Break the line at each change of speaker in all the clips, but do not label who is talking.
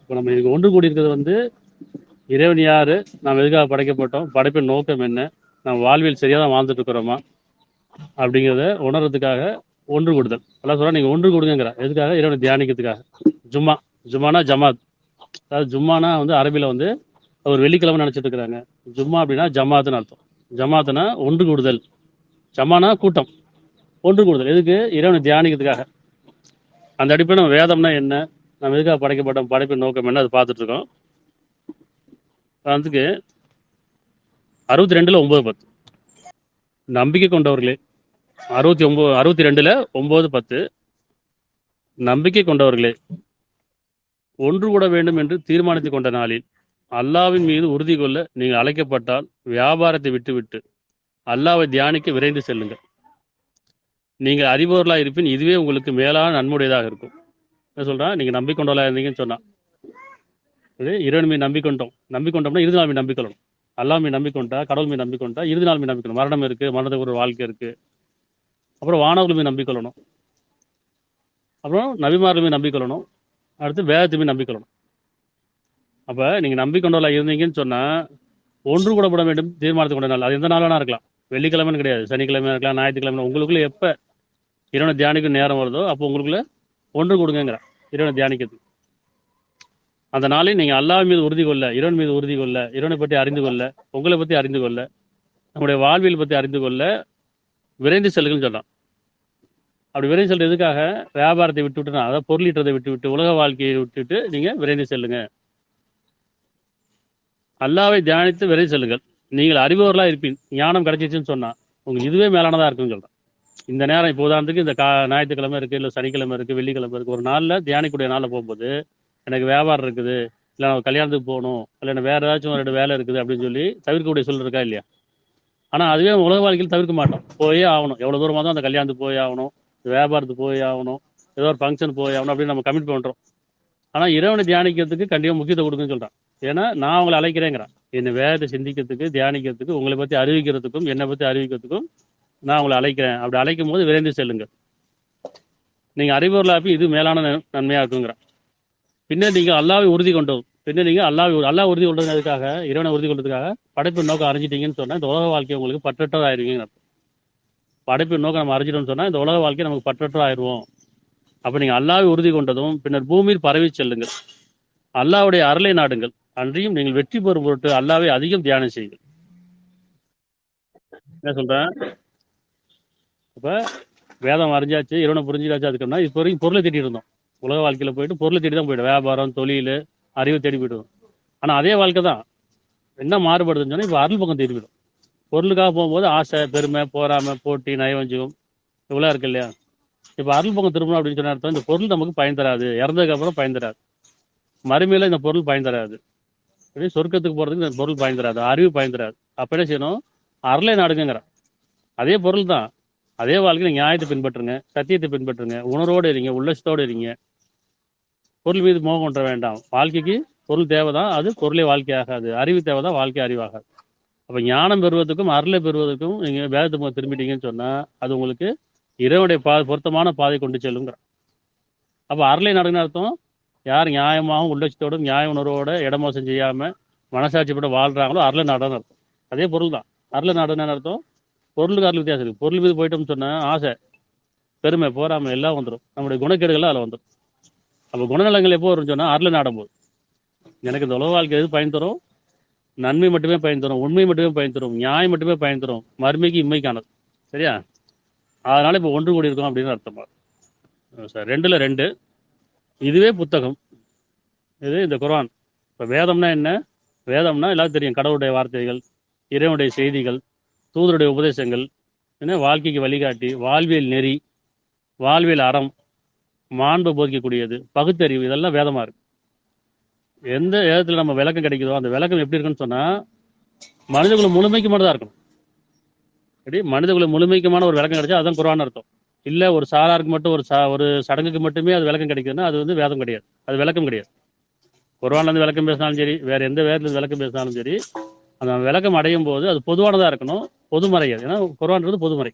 இப்போ நம்ம இதுக்கு ஒன்று கூடி இருக்கிறது வந்து இறைவன் யாரு, நாம் எதுக்காக படைக்கப்பட்டோம், படைப்பின் நோக்கம் என்ன, நம்ம வாழ்வியல் சரியாக தான் வாழ்ந்துட்டு இருக்கிறோமா அப்படிங்கிறத உணர்றதுக்காக ஒன்று கூடுதல். எல்லாம் சொல்ல நீங்கள் ஒன்று கூடுங்கிற எதுக்காக, இறைவனை தியானிக்கிறதுக்காக. ஜும்மா, ஜும்மானா ஜமாத். அதாவது ஜும்மானா வந்து அரபியில் வந்து ஒரு வெள்ளிக்கிழமை நினச்சிட்டு இருக்கிறாங்க. ஜும்மா அப்படின்னா ஜமாத்துன்னு அர்த்தம். ஜமாத்துனா ஒன்று கூடுதல், ஜமானா கூட்டம், ஒன்று கூடுதல். எதுக்கு, இறைவனை தியானிக்கிறதுக்காக. அந்த அடிப்படையில் நம்ம வேதம்னா என்ன, நம்ம எதுக்காக படைக்கப்பட்டோம், படைப்பின் நோக்கம் என்ன, அது பார்த்துட்டு இருக்கோம். அதுக்கு 62:9-10 நம்பிக்கை கொண்டவர்களே. 62:9-10 நம்பிக்கை கொண்டவர்களே, ஒன்று கூட வேண்டும் என்று தீர்மானித்துக் கொண்ட நாளில் அல்லாவின் மீது உறுதி கொள்ள நீங்கள் அழைக்கப்பட்டால் வியாபாரத்தை விட்டுவிட்டு அல்லாவை தியானிக்க விரைந்து செல்லுங்கள். நீங்கள் அறிபவர்களாக இருப்பின் இதுவே உங்களுக்கு மேலான நன்மையுடையதாக இருக்கும். என்ன சொல்றான், நீங்க நம்பிக்கொண்டவர்களாக இருந்தீங்கன்னு சொன்னா, இறைவன் மீது நம்பிக்கொண்டோம்னா இறுதி நாள் மீது நம்பிக்கொள்ளணும். அல்லா மீது நம்பிக்கொண்டா, கடவுள் மீது நம்பிக்கொண்டா இறுதி நாள் மீது நம்பிக்கணும். மரணம் இருக்கு, மரணத்துக்கு ஒரு வாழ்க்கை இருக்கு. அப்புறம் வானவர்கள் மீது நம்பிக்கொள்ளணும். அப்புறம் நபிமார்கள் மீது நம்பிக்கொள்ளணும். அடுத்து வேதத்து மீது நம்பிக்கொள்ளணும். அப்ப நீங்க நம்பிக்கொண்டவர்களாக இருந்தீங்கன்னு சொன்னா ஒன்று கூட பட வேண்டும் தீர்மானத்துக்கு கொண்ட நாள். அது எந்த நாளானா இருக்கலாம், வெள்ளிக்கிழமைன்னு கிடையாது, சனிக்கிழமை இருக்கலாம், ஞாயிற்றுக்கிழமை. உங்களுக்குள்ள எப்ப இறைவனை தியானிக்கும் நேரம் வருதோ அப்போ உங்களுக்குள்ள ஒன்று கொடுங்கிற இறைவனை தியானிக்கிறது. அந்த நாளில் நீங்கள் அல்லாஹ் மீது உறுதி கொள்ள, இறைவன் மீது உறுதி கொள்ள, இறைவனை பற்றி அறிந்து கொள்ள, உங்களை பற்றி அறிந்து கொள்ள, நம்முடைய வாழ்வியல் பற்றி அறிந்து கொள்ள விரைந்து செல்லுங்கன்னு சொல்லலாம். அப்படி விரைந்து செல்றது எதுக்காக, வியாபாரத்தை விட்டுவிட்டுனா, அதாவது பொருளீட்டுறதை விட்டுவிட்டு உலக வாழ்க்கையை விட்டுவிட்டு நீங்க விரைந்து செல்லுங்க. அல்லாவை தியானித்து விரைந்து செல்லுங்கள். நீங்கள் அறிபவர்களாக இருப்பீங்க. ஞானம் கிடைச்சிச்சுன்னு சொன்னா உங்களுக்கு இதுவே மேலானதா இருக்குன்னு சொல்றேன். இந்த நேரம் இப்போ உதாரணத்துக்கு இந்த ஞாயிற்றுக்கிழமை இருக்கு, இல்லை சனிக்கிழமை இருக்கு, வெள்ளிக்கிழமை இருக்கு, ஒரு நாளில் தியானிக்கூடிய நாளில் போகும்போது எனக்கு வியாபாரம் இருக்குது, இல்லை நான் கல்யாணத்துக்கு போகணும், இல்லை எனக்கு வேற ஏதாச்சும் 2 வேலை இருக்குது அப்படின்னு சொல்லி தவிர்க்கக்கூடிய சூழல் இருக்கா இல்லையா? ஆனால் அதுவே உலக வாழ்க்கையில் தவிர்க்க மாட்டோம், போயே ஆகணும். எவ்வளோ தூரமாக தான் அந்த கல்யாணத்துக்கு போய் ஆகணும், வியாபாரத்துக்கு போய் ஆகணும், ஏதோ ஒரு ஃபங்க்ஷன் போய் ஆகணும் அப்படின்னு நம்ம கமிட் பண்ணுறோம். ஆனால் இறைவனை தியானிக்கிறதுக்கு கண்டிப்பாக முக்கியத்துவம் கொடுக்குன்னு சொல்கிறேன். ஏன்னா நான் உங்களை அழைக்கிறேங்கிறேன். என்னை வேதத்தை சிந்திக்கிறதுக்கு, தியானிக்கிறதுக்கு, உங்களை பற்றி அறிவிக்கிறதுக்கும், என்னை பற்றி அறிவிக்கிறதுக்கும் நான் உங்களை அழைக்கிறேன். அப்படி அழைக்கும் போது விரைந்து செல்லுங்க. நீங்கள் அறிபவர்களாப்பி இது மேலான நன்மையாக இருக்குங்கிறேன். பின்னர் நீங்கள் அல்லாவை உறுதி கொண்டோம். பின்னர் நீங்கள் அல்லாஹ் உறுதி கொண்டதுக்காக, இறைவனை உறுதி கொண்டதுக்காக படைப்பின் நோக்கம் அறிஞ்சிட்டீங்கன்னு சொன்னால் இந்த உலக வாழ்க்கை உங்களுக்கு பற்றற்றதாக ஆயிருவீங்க. படைப்பின் நோக்கம் நம்ம அறிஞ்சிட்டோம்னு சொன்னால் இந்த உலக வாழ்க்கை நமக்கு பற்றற்றதாக ஆயிடுவோம். அப்போ நீங்கள் அல்லாவை உறுதி கொண்டதும் பின்னர் பூமியில் பரவி செல்லுங்கள். அல்லாவுடைய அருளை நாடுங்கள். அன்றியும் நீங்கள் வெற்றி பெறும் பொருட்டு அல்லாவை அதிகம் தியானம் செய்யுங்கள். என்ன சொல்றேன், அப்ப வேதம் அறிஞ்சாச்சு, இறைவனை புரிஞ்சாச்சு. அதுக்குன்னா இப்போ வரைக்கும் பொருளை தேடிட்டு இருந்தோம். உலக வாழ்க்கையில போயிட்டு பொருளை தேடி தான் போயிடும். வியாபாரம், தொழில், அறிவை தேடி போயிடுவோம். ஆனா அதே வாழ்க்கை தான். என்ன மாறுபடுதுன்னு சொன்னா இப்போ அருள் பக்கம் தேடி போயிடும். பொருளுக்காக போகும்போது ஆசை, பெருமை, போராமை, போட்டி, நயவஞ்சகம் இவ்வளோ இருக்கு இல்லையா? இப்போ அருள் பக்கம் திரும்பணும் அப்படின்னு சொன்ன அர்த்தம், இந்த பொருள் நமக்கு பயன் தராது, இறந்ததுக்கு அப்புறம் பயன் தராது, மறுமையில இந்த பொருள் பயன் தராது, அப்படி சொர்க்கத்துக்கு போறதுக்கு இந்த பொருள் பயன் தராது, அறிவு பயன் தராது. அப்ப என்ன செய்யணும், அருளை நாடுங்கிற அதே பொருள் தான். அதே வாழ்க்கையில் நியாயத்தை பின்பற்றுங்க, சத்தியத்தை பின்பற்றுங்க, உணர்வோடு இருங்க, உள்ளத்தோடு இருங்க. பொருள் மீது மோகம் கொண்ட வேண்டாம். வாழ்க்கைக்கு பொருள் தேவைதான், அது பொருளே வாழ்க்கையாகாது. அறிவு தேவைதான், வாழ்க்கை அறிவாகாது. அப்ப ஞானம் பெறுவதற்கும் அருளை பெறுவதற்கும் நீங்க வேதத்தை திரும்பிட்டீங்கன்னு சொன்னா அது உங்களுக்கு இறைவனுடைய பொருத்தமான பாதை கொண்டு செல்லுங்கிற. அப்ப அருளை நாடுன்னு அர்த்தம், யார் நியாயமாகவும் உள்ளட்சத்தோடும் நியாய உணர்வோட இடமோசம் செய்யாம மனசாட்சிப்பட வாழ்றாங்களோ அருளை நாடுன்னு அர்த்தம். அதே பொருள் தான். அருளை நாடுன்னு அர்த்தம். பொருளுக்கு அருள் வித்தியாசம் இருக்கு. பொருள் மீது போயிட்டோம்னு சொன்னா ஆசை, பெருமை, போராமை எல்லாம் வந்துடும். நம்முடைய குணக்கேடுகள் அதில் வந்துடும். அப்போ குணநலங்கள் எப்போ வரும்னு சொன்னா அருளை நாடும் போது. எனக்கு இந்த உலக வாழ்க்கை எது பயன் தரும், நன்மை மட்டுமே பயன் தரும், உண்மை மட்டுமே பயன் தரும், நியாயம் மட்டுமே பயன் தரும், மறுமைக்கு இம்மைக்கானது. சரியா? அதனால இப்போ ஒன்று கூடி இருக்கோம் அப்படின்னு அர்த்தமா சார். 2ல் 2 இதுவே புத்தகம். இது இந்த குர்ஆன். இப்போ வேதம்னா என்ன? வேதம்னா எல்லாரும் தெரியும், கடவுளுடைய வார்த்தைகள், இறைவனுடைய செய்திகள், தூதருடைய உபதேசங்கள், என்ன வாழ்க்கைக்கு வழிகாட்டி, வாழ்வியல் நெறி, வாழ்வியல் அறம், மாண்பு போதிக்கக்கூடியது, பகுத்தறிவு, இதெல்லாம் வேதமா இருக்கு. எந்த வேதத்தில் நம்ம விளக்கம் கிடைக்குதோ அந்த விளக்கம் எப்படி இருக்குன்னு சொன்னா மனிதகுல முழுமைக்குமானதா இருக்கணும். அப்படி மனிதகுல முழுமைக்குமான ஒரு விளக்கம் கிடைச்சா அதுதான் குர்ஆன் அர்த்தம். இல்ல ஒரு சாராருக்கு மட்டும் ஒரு சடங்குக்கு மட்டுமே அது விளக்கம் கிடைக்குதுன்னா அது வந்து வேதம் கிடையாது, அது விளக்கம் கிடையாது. குர்ஆன்ல இருந்து விளக்கம் பேசினாலும் சரி, வேற எந்த வேதத்துல இருந்து விளக்கம் பேசினாலும் சரி, அந்த விளக்கம் அடையும் போது அது பொதுவானதா இருக்கணும், பொதுமறை. ஏன்னா குர்ஆன்றது பொதுமறை,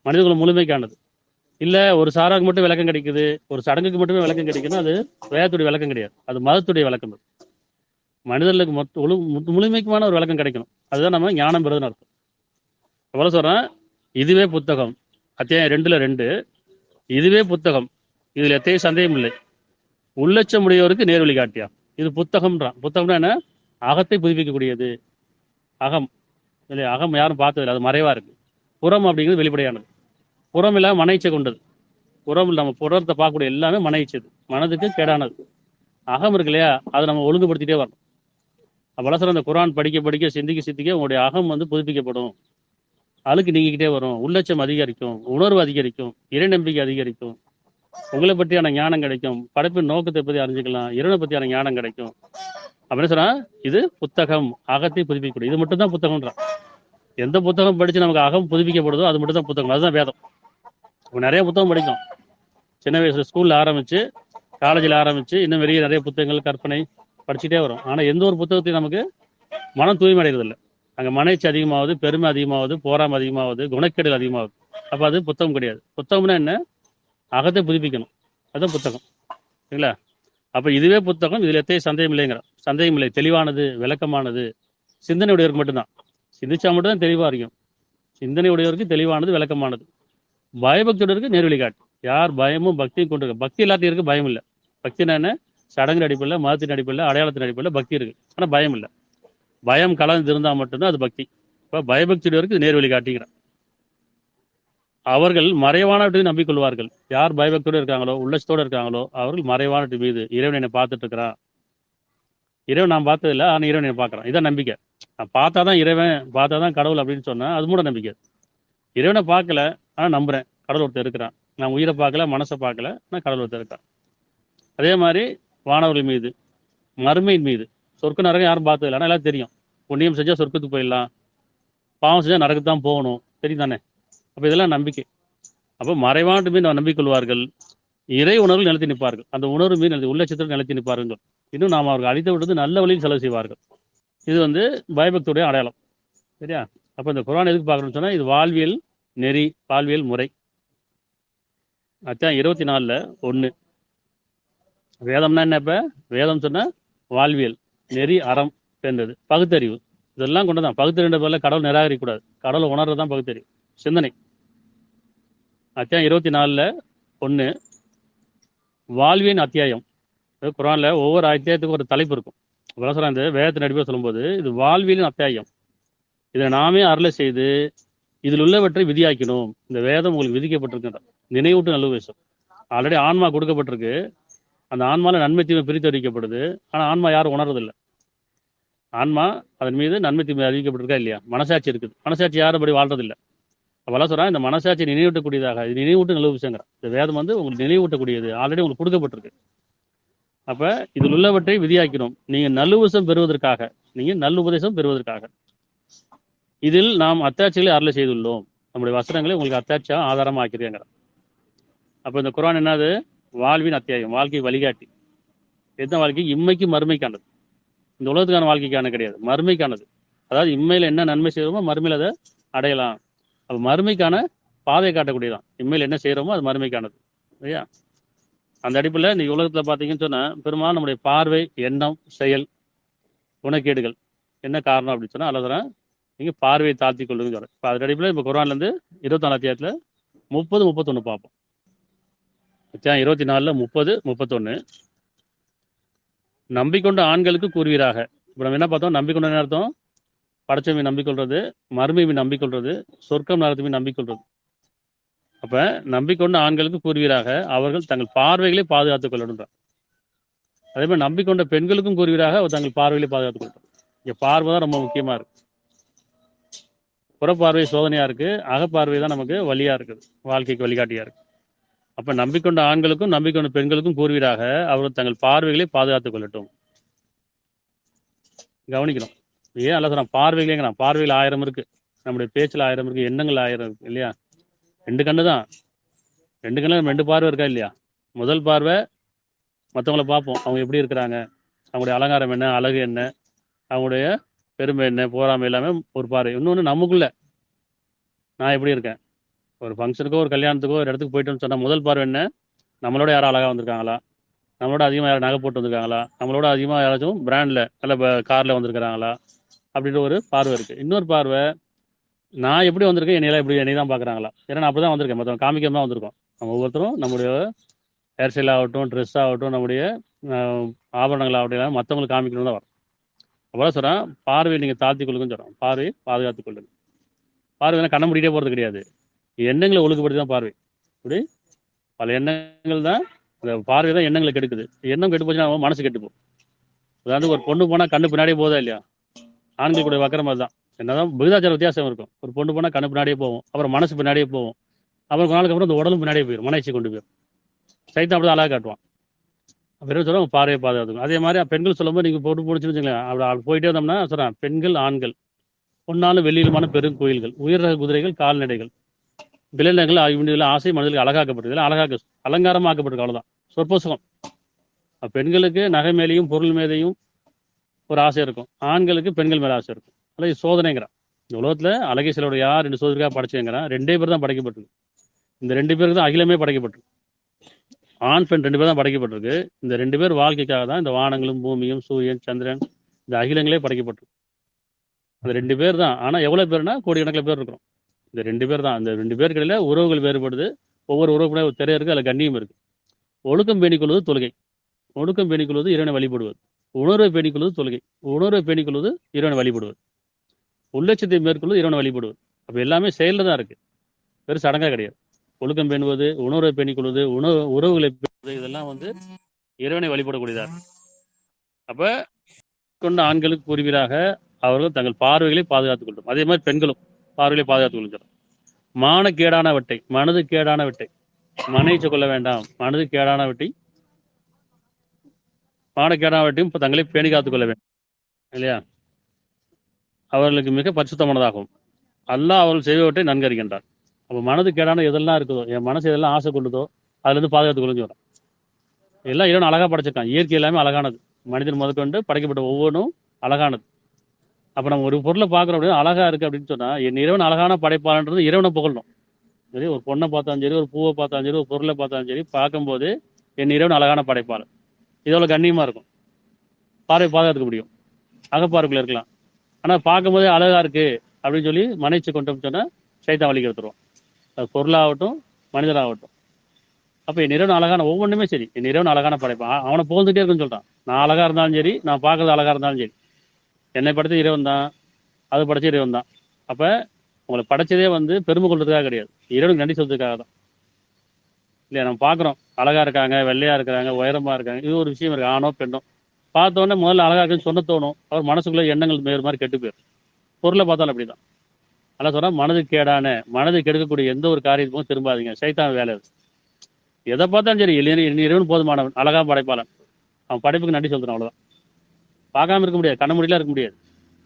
மனிதகுல முழுமைக்கானது. இல்லை ஒரு சாராவுக்கு மட்டும் விளக்கம் கிடைக்குது, ஒரு சடங்குக்கு மட்டுமே விளக்கம் கிடைக்குதுன்னா அது வேதத்துடைய விளக்கம் கிடையாது, அது மதத்துடைய விளக்கம். மனிதர்களுக்கு முழுமைக்குமான ஒரு விளக்கம் கிடைக்கணும். அதுதான் நம்ம ஞானம் பெறுதுன்னு அர்த்தம். எவ்வளோ சொல்கிறேன், இதுவே புத்தகம், அத்தியாயம் 2:2, இதுவே புத்தகம், இதில் எத்தையும் சந்தேகம் இல்லை, உள்ளட்சம் உடையவருக்கு நேர் வழி காட்டியா. இது புத்தகம்ன்றான். புத்தகம்னா என்ன? அகத்தை புதுப்பிக்கக்கூடியது. அகம் இல்லையா? அகம் யாரும் பார்த்ததில்லை, அது மறைவா இருக்கு. புறம் அப்படிங்கிறது வெளிப்படையானது. புறம் இல்லாமல் மனைச்சை கொண்டது. புறம் இல்லாமல் புறத்தை பார்க்கக்கூடிய எல்லாமே மனைச்சது, மனதுக்கு கேடானது. அகம் இருக்கு இல்லையா, அதை நம்ம ஒழுங்குபடுத்திட்டே வரணும். அப்போ அந்த குரான் படிக்க படிக்க சிந்திக்க சிந்திக்க உங்களுடைய அகம் புதுப்பிக்கப்படும், அழுக்கு நீங்கிக்கிட்டே வரும், உள்ளட்சம் அதிகரிக்கும், உணர்வு அதிகரிக்கும், இறை நம்பிக்கை அதிகரிக்கும், உங்களை பற்றியான ஞானம் கிடைக்கும், படைப்பின் நோக்கத்தை பற்றி அறிஞ்சிக்கலாம், இறைவனை பற்றியான ஞானம் கிடைக்கும். அப்படின்னு சொன்னா இது புத்தகம், அகத்தை புதுப்பிக்கக்கூடிய. இது மட்டும் தான் புத்தகம்ன்றான். எந்த புத்தகம் படிச்சு நமக்கு அகம் புதுப்பிக்கப்படுதோ அது மட்டும் தான் புத்தகம், அதுதான் வேதம். இப்போ நிறைய புத்தகம் படிக்கும், சின்ன வயசுல ஸ்கூல்ல ஆரம்பிச்சு காலேஜில் ஆரம்பிச்சு இன்னும் வெளியே நிறைய புத்தகங்கள் கற்பனை படிச்சுட்டே வரும். ஆனால் எந்த ஒரு புத்தகத்தையும் நமக்கு மனம் தூய்மை அடைகிறது இல்லை. அங்கே மனைச்சி அதிகமாகுது, பெருமை அதிகமாகுது, போராமை அதிகமாகுது, குணக்கேடுகள் அதிகமாகுது. அப்போ அது புத்தகம் கிடையாது. புத்தகம்னா என்ன? அகத்தை புதுப்பிக்கணும், அதுதான் புத்தகம், சரிங்களா? அப்போ இதுவே புத்தகம், இதில் எத்தையும் சந்தேகம் இல்லைங்கிற. சந்தேகம் இல்லை, தெளிவானது, விளக்கமானது, சிந்தனை உடையவருக்கு மட்டும்தான். சிந்திச்சா மட்டும்தான் தெளிவாக இருக்கும். சிந்தனை உடையவருக்கு தெளிவானது, விளக்கமானது. பயபக்தியுடையவருக்கு நேர்வழி காட்டு. யார் பயமும் பக்தியும் கொண்டு பக்தி எல்லாத்தையும் இருக்கு, பயம் இல்லை. பக்தினா என்ன? சடங்கு அடிப்பில், மதத்தின் அடிப்பில், அடையாளத்தின் அடிப்பில் பக்தி இருக்கு, ஆனால் பயம் இல்லை. பயம் கலந்து இருந்தால் மட்டும்தான் அது பக்தி. இப்போ பயபக்தியுடையவருக்கு இது நேர்வழி காட்டிங்கிறான். அவர்கள் மறைவானவற்றை நம்பிக்கொள்வார்கள். யார் பயபக்தியோடு இருக்காங்களோ, உள்ளத்தோடு இருக்காங்களோ, அவர்கள் மறைவானவற்றை மீது இறைவன் என்னை பார்த்துட்டு இருக்கிறான். இறைவன் நான் பார்த்ததில்லை, ஆனால் இறைவன் என்னை பார்க்குறான், இதான் நம்பிக்கை. நான் பார்த்தாதான் இறைவன், பார்த்தாதான் கடவுள் அப்படின்னு சொன்னா அது மூட நம்பிக்கை. இறைவனை பார்க்கல, ஆனால் நம்புறேன் கடவுள் ஒருத்தர் இருக்கிறான். நான் உயிரை பார்க்கல, மனசை பார்க்கல, ஆனால் கடவுள் ஒருத்தர் இருக்கான். அதே மாதிரி வானவர்கள் மீது, மறுமையின் மீது, சொர்க்க நரகம் யாரும் பார்த்ததில்லை, ஆனால் எல்லாம் தெரியும். புண்ணியம் செஞ்சால் சொர்க்கத்துக்கு போயிடலாம், பாவம் செஞ்சால் நரகத்தான் போகணும், தெரியும் தானே? அப்போ இதெல்லாம் நம்பிக்கை. அப்போ மறைவான மீது நம்பிக்கொள்வார்கள், இறை உணர்வு நிலைத்து நிற்பார்கள். அந்த உணர்வு மீது நிலைத்து, உள்ளட்சத்தில் நிலைத்து நிற்பார்கள். இன்னும் நாம் அவர்கள் அழித்து விட்டது நல்ல வழியில் செலவு செய்வார்கள். இது பயபக்தியுடைய அடையாளம், சரியா? அப்போ இந்த குர்ஆன் எதுக்கு பார்க்கணும்னு சொன்னால், இது வாழ்வியல் நெறி, வாழ்வியல் முறை. அத்தியாயம் 24:1. வேதம்னா என்ன? இப்போ வேதம் சொன்ன வாழ்வியல் நெறி, அறம் சேர்ந்தது, பகுத்தறிவு, இதெல்லாம் கொண்டுதான். பகுத்தறிவு பேரில் கடவுள் நிராகரிக்கக்கூடாது, கடவுளை உணர்றது தான் பகுத்தறிவு, சிந்தனை. அத்தியாயம் 24:1 வாழ்வியல் அத்தியாயம். குர்ஆன்ல ஒவ்வொரு அத்தியாயத்துக்கும் ஒரு தலைப்பு இருக்கும். இந்த வேதத்தின் அடிப்படையில் சொல்லும்போது இது வாழ்வியலின் அத்தியாயம். இதை நாமே அருளை செய்து இதில் உள்ளவற்றை விதியாக்கணும். இந்த வேதம் உங்களுக்கு விதிக்கப்பட்டிருக்கின்ற நினைவூட்டு நல்ல விஷயம். ஆல்ரெடி ஆன்மா கொடுக்கப்பட்டிருக்கு, அந்த ஆன்மாவில் நன்மை தீமை பிரித்து அறிவிக்கப்படுது. ஆனால் ஆன்மா யாரும் உணர்றதில்லை. ஆன்மா அதன் மீது நன்மை தீமை அறிவிக்கப்பட்டிருக்கா இல்லையா? மனசாட்சி இருக்குது, மனசாட்சி யாரும் அப்படி வாழ்றதில்லை. அப்போல்லாம் சொல்கிறேன், இந்த மனசாட்சி நினைவூட்டக்கூடியதாக, இது நினைவூட்டு நல்ல விஷயங்கிற. இந்த வேதம் உங்களுக்கு நினைவூட்டக்கூடியது, ஆல்ரெடி உங்களுக்கு கொடுக்கப்பட்டிருக்கு. அப்போ இதில் உள்ளவற்றை விதியாக்கணும். நீங்கள் நல்லுபதேசம் பெறுவதற்காக, நீங்கள் நல்லுபதேசம் பெறுவதற்காக இதில் நாம் அத்தாட்சிகளை அருளை செய்துள்ளோம். நம்முடைய வசனங்களை உங்களுக்கு அத்தாட்சியாக ஆதாரமாக ஆக்கிருக்காங்க. அப்போ இந்த குர்ஆன் என்னது? வாழ்வின் அத்தியாயம், வாழ்க்கை வழிகாட்டி. எந்த வாழ்க்கை? இம்மைக்கு மறுமைக்கானது. இந்த உலகத்துக்கான வாழ்க்கைக்கான கிடையாது, மறுமைக்கானது. அதாவது இம்மையில் என்ன நன்மை செய்கிறோமோ மறுமையில் அதை அடையலாம். அப்போ மறுமைக்கான பாதையை காட்டக்கூடியதான். இம்மையில் என்ன செய்கிறோமோ அது மறுமைக்கானது, இல்லையா? அந்த அடிப்பில் இந்த உலகத்தில் பார்த்தீங்கன்னு சொன்னால் பெரும்பாலும் நம்முடைய பார்வை, எண்ணம், செயல், குணக்கேடுகள் என்ன காரணம் அப்படின்னு சொன்னால் அல்லதுனா நீங்கள் பார்வையை தாழ்த்தி கொள்ளுங்க. இப்போ அதன் அடிப்பில் இப்போ குர்ஆன்லேருந்து 24 அத்தியாயத்தில் 30, 31 பார்ப்போம். அத்தியாயம் 24, 30, 31. நம்பிக்கொண்ட ஆண்களுக்கு கூறுவீராக. இப்போ நம்ம என்ன பார்த்தோம்? நம்பிக்கொண்ட அர்த்தம் படைச்சவன் நம்பிக்கொள்றது, மறுமையை நம்பிக்கொள்றது, சொர்க்கம் நரகத்தை நம்பிக்கொள்றது. அப்போ நம்பிக்கொண்ட ஆண்களுக்கு கூறுவீராக, அவர்கள் தங்கள் பார்வைகளை பாதுகாத்துக் கொள்ளணுன்றார். அதே மாதிரி நம்பிக்கொண்ட பெண்களுக்கும் கூறுவீராக, அவர் தங்கள் பார்வைகளை பாதுகாத்துக் கொள்ளணும். இங்கே பார்வை தான் ரொம்ப முக்கியமாக இருக்கு. புறப்பார்வை சோதனையாக இருக்குது, அகப்பார்வை தான் நமக்கு வழியாக இருக்குது, வாழ்க்கைக்கு வழிகாட்டியாக இருக்குது. அப்போ நம்பிக்கொண்ட ஆண்களுக்கும் நம்பிக்கொண்ட பெண்களுக்கும் கூறுவீராக, அவர்கள் தங்கள் பார்வைகளை பாதுகாத்துக் கொள்ளட்டும். கவனிக்கணும். ஏன் அல்ல சொல்கிறான்? பார்வைகளேங்கிறான். பார்வைகள் 1000 இருக்குது, நம்முடைய பேச்சில் 1000 இருக்குது, எண்ணங்கள் 1000 இருக்குது, இல்லையா? 2 கண்ணு தான். 2 கண்ணில் 2 பார்வை இருக்கா இல்லையா? முதல் பார்வை மற்றவங்கள பார்ப்போம், அவங்க எப்படி இருக்கிறாங்க, அவங்களுடைய அலங்காரம் என்ன, அழகு என்ன, அவங்களுடைய பெருமை என்ன, போராமை எல்லாமே ஒரு பார்வை. இன்னொன்று நமக்குள்ள நான் எப்படி இருக்கேன், ஒரு ஃபங்க்ஷனுக்கோ ஒரு கல்யாணத்துக்கோ ஒரு இடத்துக்கு போயிட்டோம்னு சொன்னால் முதல் பார்வை என்ன? நம்மளோட யாரும் அழகாக வந்திருக்காங்களா, நம்மளோட அதிகமாக யாரும் நகை போட்டு வந்திருக்காங்களா, நம்மளோட அதிகமாக யாராச்சும் பிராண்டில் நல்ல காரில் வந்திருக்கிறாங்களா அப்படின்ற ஒரு பார்வை இருக்குது. இன்னொரு பார்வை, நான் எப்படி வந்திருக்கேன், என்னையெல்லாம் எப்படி என்னை தான் பார்க்குறாங்களா. ஏன்னா நான் அப்படி தான் வந்திருக்கேன், மற்றவங்க காமிக்காம தான் வந்திருக்கோம். நம்ம ஒவ்வொருத்தரும் நம்முடைய ஹேர் ஸ்டைல் ஆகட்டும், ட்ரெஸ் ஆகட்டும், நம்முடைய ஆபரணங்கள் ஆகட்டும் மற்றவங்களுக்கு காமிக்கணும் தான் வரும். அவ்வளோ சொல்கிறேன், பார்வையை நீங்கள் தாழ்த்தி கொள்ளுங்கன்னு சொல்கிறோம். பார்வையை பாதுகாத்து கொள்ளுங்க. பார்வையெல்லாம் கண்ண மூடிட்டே போகிறது கிடையாது, எண்ணங்களை ஒழுங்குபடுத்தி தான் பார்வை. இப்படி பல எண்ணங்கள் தான், அந்த பார்வை தான் எண்ணங்களை கெடுக்குது. எண்ணம் கெட்டு போச்சுன்னா அவன் மனசு கெட்டுப்போம். அதாவது ஒரு பொண்ணு போனால் கண்ணு பின்னாடியே போதா இல்லையா, ஆண்கள் கூட வைக்கிற மாதிரி தான். என்னதான் விகிதாச்சார வித்தியாசம் இருக்கும். ஒரு பொண்ணு போனால் கண்ணு பின்னாடியே போவோம், அப்புறம் மனசு பின்னாடியே போவோம், அப்புறம் கொஞ்ச நாளுக்கு அப்புறம் அந்த உடலும் பின்னாடியே போயிடும், மனைச்சி கொண்டு போயிடும். சைத்தான் அப்படி தான் அழகாக காட்டுவான். வெறும் சொல்லுவாங்க பார்வையை பாதுகாத்துக்கும். அதே மாதிரி பெண்கள் சொல்லும்போது நீங்கள் போட்டு போடுச்சுன்னு வச்சுங்களேன், அப்படி போயிட்டே இருந்தோம்னா சொல்கிறேன், பெண்கள் ஆண்கள் பொன்னாலும் வெள்ளியிலுமான பெரும் கோயில்கள், உயர் ரக குதிரைகள், கால்நடைகள், விளைநிலங்கள் இவண்டில் ஆசை மனதில் அழகாக்கப்பட்டிருக்கு. அழகாக்க அலங்காரமாக்கப்பட்டிருக்கு, அவ்வளோதான். சொற்பசுகம். பெண்களுக்கு நகை மேலேயும் பொருள் மேலேயும் ஒரு ஆசை இருக்கும், ஆண்களுக்கு பெண்கள் மேலே ஆசை இருக்கும். அதாவது சோதனைங்கிறான். இந்த உலகத்தில் அழகை சிலோட யார் 2 சோதனைக்காக படைச்சுங்கிறான். 2 பேர் தான் படைக்கப்பட்டிருக்கு. இந்த 2 பேருக்கு தான் அகிலமே படைக்கப்பட்டிருக்கு. ஆண் பெண் 2 பேர் தான் படைக்கப்பட்டிருக்கு. இந்த 2 பேர் வாழ்க்கைக்காக தான் இந்த வானங்களும் பூமியும் சூரியன் சந்திரன் இந்த அகிலங்களே படைக்கப்பட்டிருக்கு. அந்த 2 பேர் தான். ஆனால் எவ்வளோ பேர்னா கோடிக்கணக்கில் பேர் இருக்கிறோம். இந்த 2 பேர் தான். அந்த 2 பேருக்கு இடையில உறவுகள் வேறுபடுது. ஒவ்வொரு உறவுக்குடைய ஒரு திரை இருக்குது, அதில் கண்ணியம் இருக்குது. ஒழுக்கம் பேணிக்கொள்வது தொழுகை, ஒழுக்கம் பேணிக்கொள்வது இறைவனை வழிபடுவது. உணர்வை பேணிக்கொள்வது தொழுகை, உணர்வை பேணிக்கொள்வது இறைவனை வழிபடுவது. உள்ளட்சத்தை மேற்கொள்வது இறைவனை வழிபடுவது. அப்போ எல்லாமே செயலில் தான் இருக்குது, வெறும் சடங்காக கிடையாது. ஒழுக்கம் பேணுவது, உணர்வை பேணிக்கொள்வது, உறவுகளை பேணுவது, இதெல்லாம் இறைவனை வழிபடக்கூடியதாக. அப்போ கொண்ட ஆண்களுக்கு கூறுவீராக அவர்கள் தங்கள் பார்வைகளை பாதுகாத்துக் கொள்ளும். அதே மாதிரி பெண்களும் பார்வைகளை பாதுகாத்துக் கொள்ளும். மானக்கேடான வெட்டை, மனது கேடான வெட்டை மனைச்சு கொள்ள வேண்டாம். மனது கேடான வெட்டி, மானக்கேடான வெட்டியும் இப்போ தங்களை பேணி காத்துக் கொள்ள வேண்டும் இல்லையா. அவர்களுக்கு மிக பரிசுத்தமானதாகும். அல்லாஹ் அவர்கள் செய்வவற்றை நன்கு அறிகின்றார். அப்போ மனது கேடான எதெல்லாம் இருக்குதோ, என் மனசு எதெல்லாம் ஆசை கொள்ளுதோ அதுலேருந்து பாதுகாத்துக் கொள்ளுன்னு சொல்கிறேன். எல்லாம் இறைவன் அழகாக படைச்சிருக்கான். இயற்கை எல்லாமே அழகானது. மனிதன் முதற்கொண்டு படைக்கப்பட்ட ஒவ்வொன்றும் அழகானது. அப்போ நம்ம ஒரு பொருளை பார்க்குறோம் அப்படின்னா அழகா இருக்குது அப்படின்னு சொன்னால், என் இறைவன் அழகான படைப்பாளன்றது இறைவனை புகழணும். சரி, ஒரு பொண்ணை பார்த்தாலும் சரி, ஒரு பூவை பார்த்தாலும் சரி, ஒரு பொருளை பார்த்தாலும் சரி, பார்க்கும்போது என் இறைவன் அழகான படைப்பாளர், இதோட கண்ணியமாக இருக்கும். பார்வை பாதுகாத்துக்க முடியும், அகப்பார்வைக்குள்ள இருக்கலாம். ஆனால் பார்க்கும்போதே அழகா இருக்கு அப்படின்னு சொல்லி மனைச்சு கொண்டோம்னு சொன்னால் சைத்தான் வலிக்கு எடுத்துருவோம். அது பொருளாகட்டும் மனிதராகட்டும். அப்போ என் இறைவன் அழகான ஒவ்வொன்றுமே சரி, என் இறைவன் அழகான படைப்பான். அவனை புகழ்ந்துட்டே இருக்குன்னு சொல்கிறான். நான் அழகா இருந்தாலும் சரி, நான் பார்க்கறது அழகா இருந்தாலும் சரி, என்னை படைச்ச இறைவன் தான், அது படைச்ச இறைவன் தான். அப்போ உங்களை படைச்சதே பெருமை கொள்றதுக்காக கிடையாது, இறைவனுக்கு நன்றி சொல்றதுக்காக தான் இல்லையா. நம்ம பார்க்குறோம் அழகா இருக்காங்க, வெள்ளையா இருக்கிறாங்க, உயரமா இருக்காங்க, இது ஒரு விஷயம் இருக்கு. ஆணோ பெண்ணோ பார்த்தோன்னே முதல்ல அழகா இருக்குன்னு சொன்ன தோணும். அவர் மனசுக்குள்ள எண்ணங்கள் வேறு மாதிரி கெட்டு போயிடும். பொருளை பார்த்தாலும் அப்படிதான். அதெல்லாம் சொன்னால் மனது கேடான, மனது கெடுக்கக்கூடிய எந்த ஒரு காரியத்துக்கும் திரும்பாதீங்க. சைத்தான் வேலை அது. எதை பார்த்தாலும் சரி, இறைவன் போதுமானவன், அழகா படைப்பாளன், அவன் படைப்புக்கு நன்றி சொல்றான், அவ்வளவுதான். பார்க்காம இருக்க முடியாது, கண்ண முடியலாம் இருக்க முடியாது.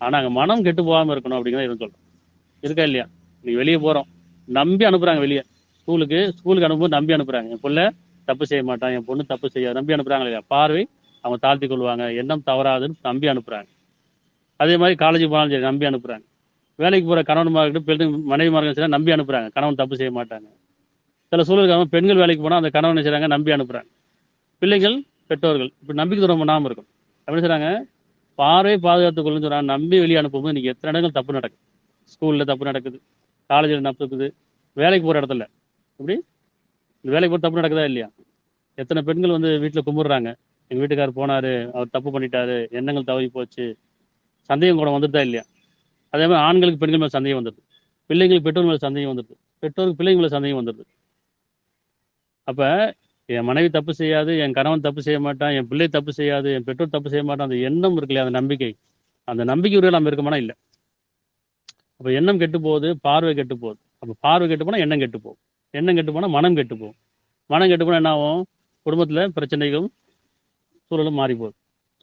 ஆனா அங்கே மனம் கெட்டு போகாமல் இருக்கணும் அப்படிங்கிறத இவன் சொல்றான். இருக்கா இல்லையா? நீ வெளியே போறோம், நம்பி அனுப்புறாங்க. வெளியே ஸ்கூலுக்கு அனுப்பும்போது நம்பி அனுப்புறாங்க. என் பிள்ளை தப்பு செய்ய மாட்டான், என் பொண்ணு தப்பு செய்யாது, நம்பி அனுப்புறாங்க இல்லையா. பார்வை அவங்க தாழ்த்தி கொள்வாங்க, எண்ணம் தவறாதுன்னு நம்பி அனுப்புறாங்க. அதே மாதிரி காலேஜுக்கு போனாலும் சரி நம்பி அனுப்புறாங்க. வேலைக்கு போற கணவன்மார்கிட்ட மனைவிமார்கள் சரி நம்பி அனுப்புறாங்க, கணவன் தப்பு செய்ய மாட்டாங்க. சில சூழலுக்காக பெண்கள் வேலைக்கு போனால் அந்த கணவன் செய்கிறாங்க, நம்பி அனுப்புறாங்க. பிள்ளைகள் பெற்றோர்கள் இப்படி நம்பிக்கை தூரம் பண்ணாமல் இருக்கும். அப்படின்னு சொல்றாங்க, பார்வை பாதுகாத்துக் கொள்ளுன்னு சொல்றாங்க. நம்பி வெளியே அனுப்பும்போது இன்னைக்கு எத்தனை இடங்கள் தப்பு நடக்குது. ஸ்கூலில் தப்பு நடக்குது, காலேஜில் தப்பு இருக்குது, வேலைக்கு போகிற இடத்துல இப்படி வேலைக்கு போகிற தப்பு நடக்குதா இல்லையா. எத்தனை பெண்கள் வீட்டில் கும்பிடுறாங்க, எங்கள் வீட்டுக்காரர் போனார், அவர் தப்பு பண்ணிட்டாரு, எண்ணங்கள் தவறி போச்சு, சந்தேகம் கூட வந்துட்டா இல்லையா. அதே மாதிரி ஆண்களுக்கு பெண்கள் மேலே சந்தேகம் வந்துடுது, பிள்ளைங்களுக்கு பெற்றோர் மேலே சந்தேகம் வந்துடுது, பெற்றோருக்கு பிள்ளைங்க மேலே சந்தேகம் வந்துடுது. அப்போ என் மனைவி தப்பு செய்யாது, என் கணவன் தப்பு செய்ய மாட்டான், என் பிள்ளை தப்பு செய்யாது, என் பெற்றோர் தப்பு செய்ய மாட்டான், அந்த எண்ணம் இருக்கு இல்லையா, அந்த நம்பிக்கை உரிய நம்ம இருக்கமானா இல்லை. அப்போ எண்ணம் கெட்டு போகுது, பார்வை கெட்டு போகுது. அப்போ பார்வை கெட்டு போனால் எண்ணம் கெட்டு போகும், எண்ணம் கெட்டு போனால் மனம் கெட்டு போகும், மனம் கெட்டு போனால் என்ன ஆகும், குடும்பத்தில் பிரச்சனைகளும் சூழலும் மாறி போகுது.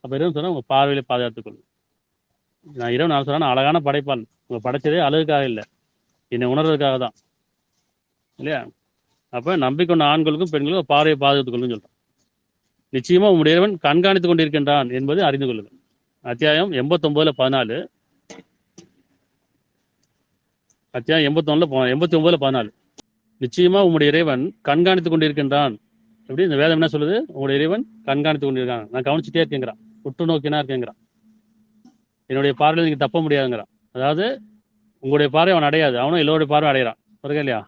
அப்போ இறைவன் சொன்னால் உங்கள் பார்வையில பாதுகாத்துக்கொள்ளும். நான் இறைவன் நான் சொன்னா அழகான படைப்பால், உங்கள் படைச்சதே அழகுக்காக இல்லை, என்னை உணர்றதுக்காக தான் இல்லையா. அப்போ நம்பிக்கொண்ட ஆண்களுக்கும் பெண்களுக்கும் பார்வையை பாதுகாத்துக் கொள்ளுன்னு சொல்கிறான். நிச்சயமா உங்களுடைய இறைவன் கண்காணித்துக் கொண்டிருக்கின்றான் என்பதை அறிந்து கொள்ளுங்கள். அத்தியாயம் 89:14, அத்தியாயம் 89:14. நிச்சயமா உங்களுடைய இறைவன் கண்காணித்துக் கொண்டிருக்கின்றான். எப்படி இந்த வேதம் என்ன சொல்லுது? உங்களுடைய இறைவன் கண்காணித்துக் கொண்டிருக்கான், நான் கவனிச்சுட்டே இருக்கேங்கிறான், உற்று நோக்கினா இருக்கேங்கிறான், என்னுடைய பார்வையில் நீங்க தப்ப முடியாதுங்கிறான். அதாவது உங்களுடைய பார்வை அவன் அடையாது, அவனும் எல்லோருடைய பார்வை அடைகிறான். வருங்க இல்லையா?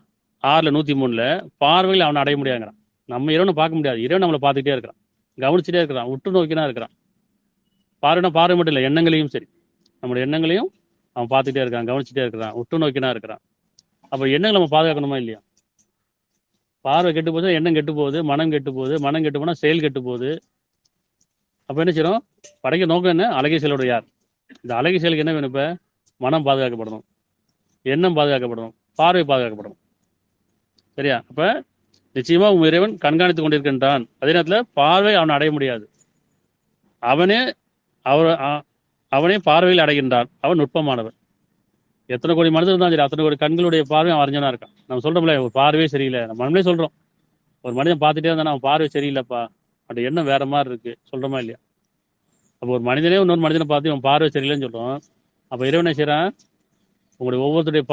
6:103 பார்வையில் அவனை அடைய முடியாதுங்கிறான். நம்ம இறைவனை பார்க்க முடியாது, இறைவன் நம்மளை பார்த்துக்கிட்டே இருக்கிறான், கவனிச்சுட்டே இருக்கிறான், உற்று நோக்கினா இருக்கிறான். பார்வைனா பார்வை மட்டும் இல்லை, எண்ணங்களையும் சரி, நம்மளுடைய எண்ணங்களையும் அவன் பார்த்துட்டே இருக்கான், கவனிச்சுட்டே இருக்கிறான், உற்று நோக்கினா இருக்கிறான். அப்போ எண்ணங்களை நம்ம பாதுகாக்கணுமா இல்லையா? பார்வை கெட்டு போகுது, எண்ணம் கெட்டு போகுது, மனம் கெட்டு போகுது, மனம் கெட்டு போனால் செயல் கெட்டு போகுது. அப்போ என்ன செய்யணும்? படைக்க நோக்கம் என்ன? அழகிய செயலோட யார்? இந்த அழகிய செயலுக்கு என்ன வேணும்? இப்போ மனம் பாதுகாக்கப்படணும், எண்ணம் பாதுகாக்கப்படணும், பார்வை பாதுகாக்கப்படணும். சரியா? அப்போ நிச்சயமா உன் இறைவன் கண்காணித்துக் கொண்டிருக்கின்றான். அதே நேரத்தில் பார்வை அவனை அடைய முடியாது, அவனே அவனே பார்வையில் அடைகின்றான். அவன் நுட்பமானவன். எத்தனை கோடி மனிதர் தான் சரி, அத்தனை கோடி கண்களுடைய பார்வை அவன் அறிஞனா இருக்கான். நம்ம சொல்றோம்ல, ஒரு பார்வையே சரியில்லை, நம்ம நம்மளே சொல்றோம். ஒரு மனிதன் பார்த்துட்டே இருந்தா அவன் பார்வை சரியில்லைப்பா, அப்படி எண்ணம் வேற மாதிரி இருக்கு, சொல்றோமா இல்லையா? அப்போ ஒரு மனிதனே இன்னொரு மனிதனை பார்த்து அவன் பார்வை சரியில்லைன்னு சொல்றோம். அப்போ இறைவனை செய்யறான், உங்களுடைய ஒவ்வொருத்தருடைய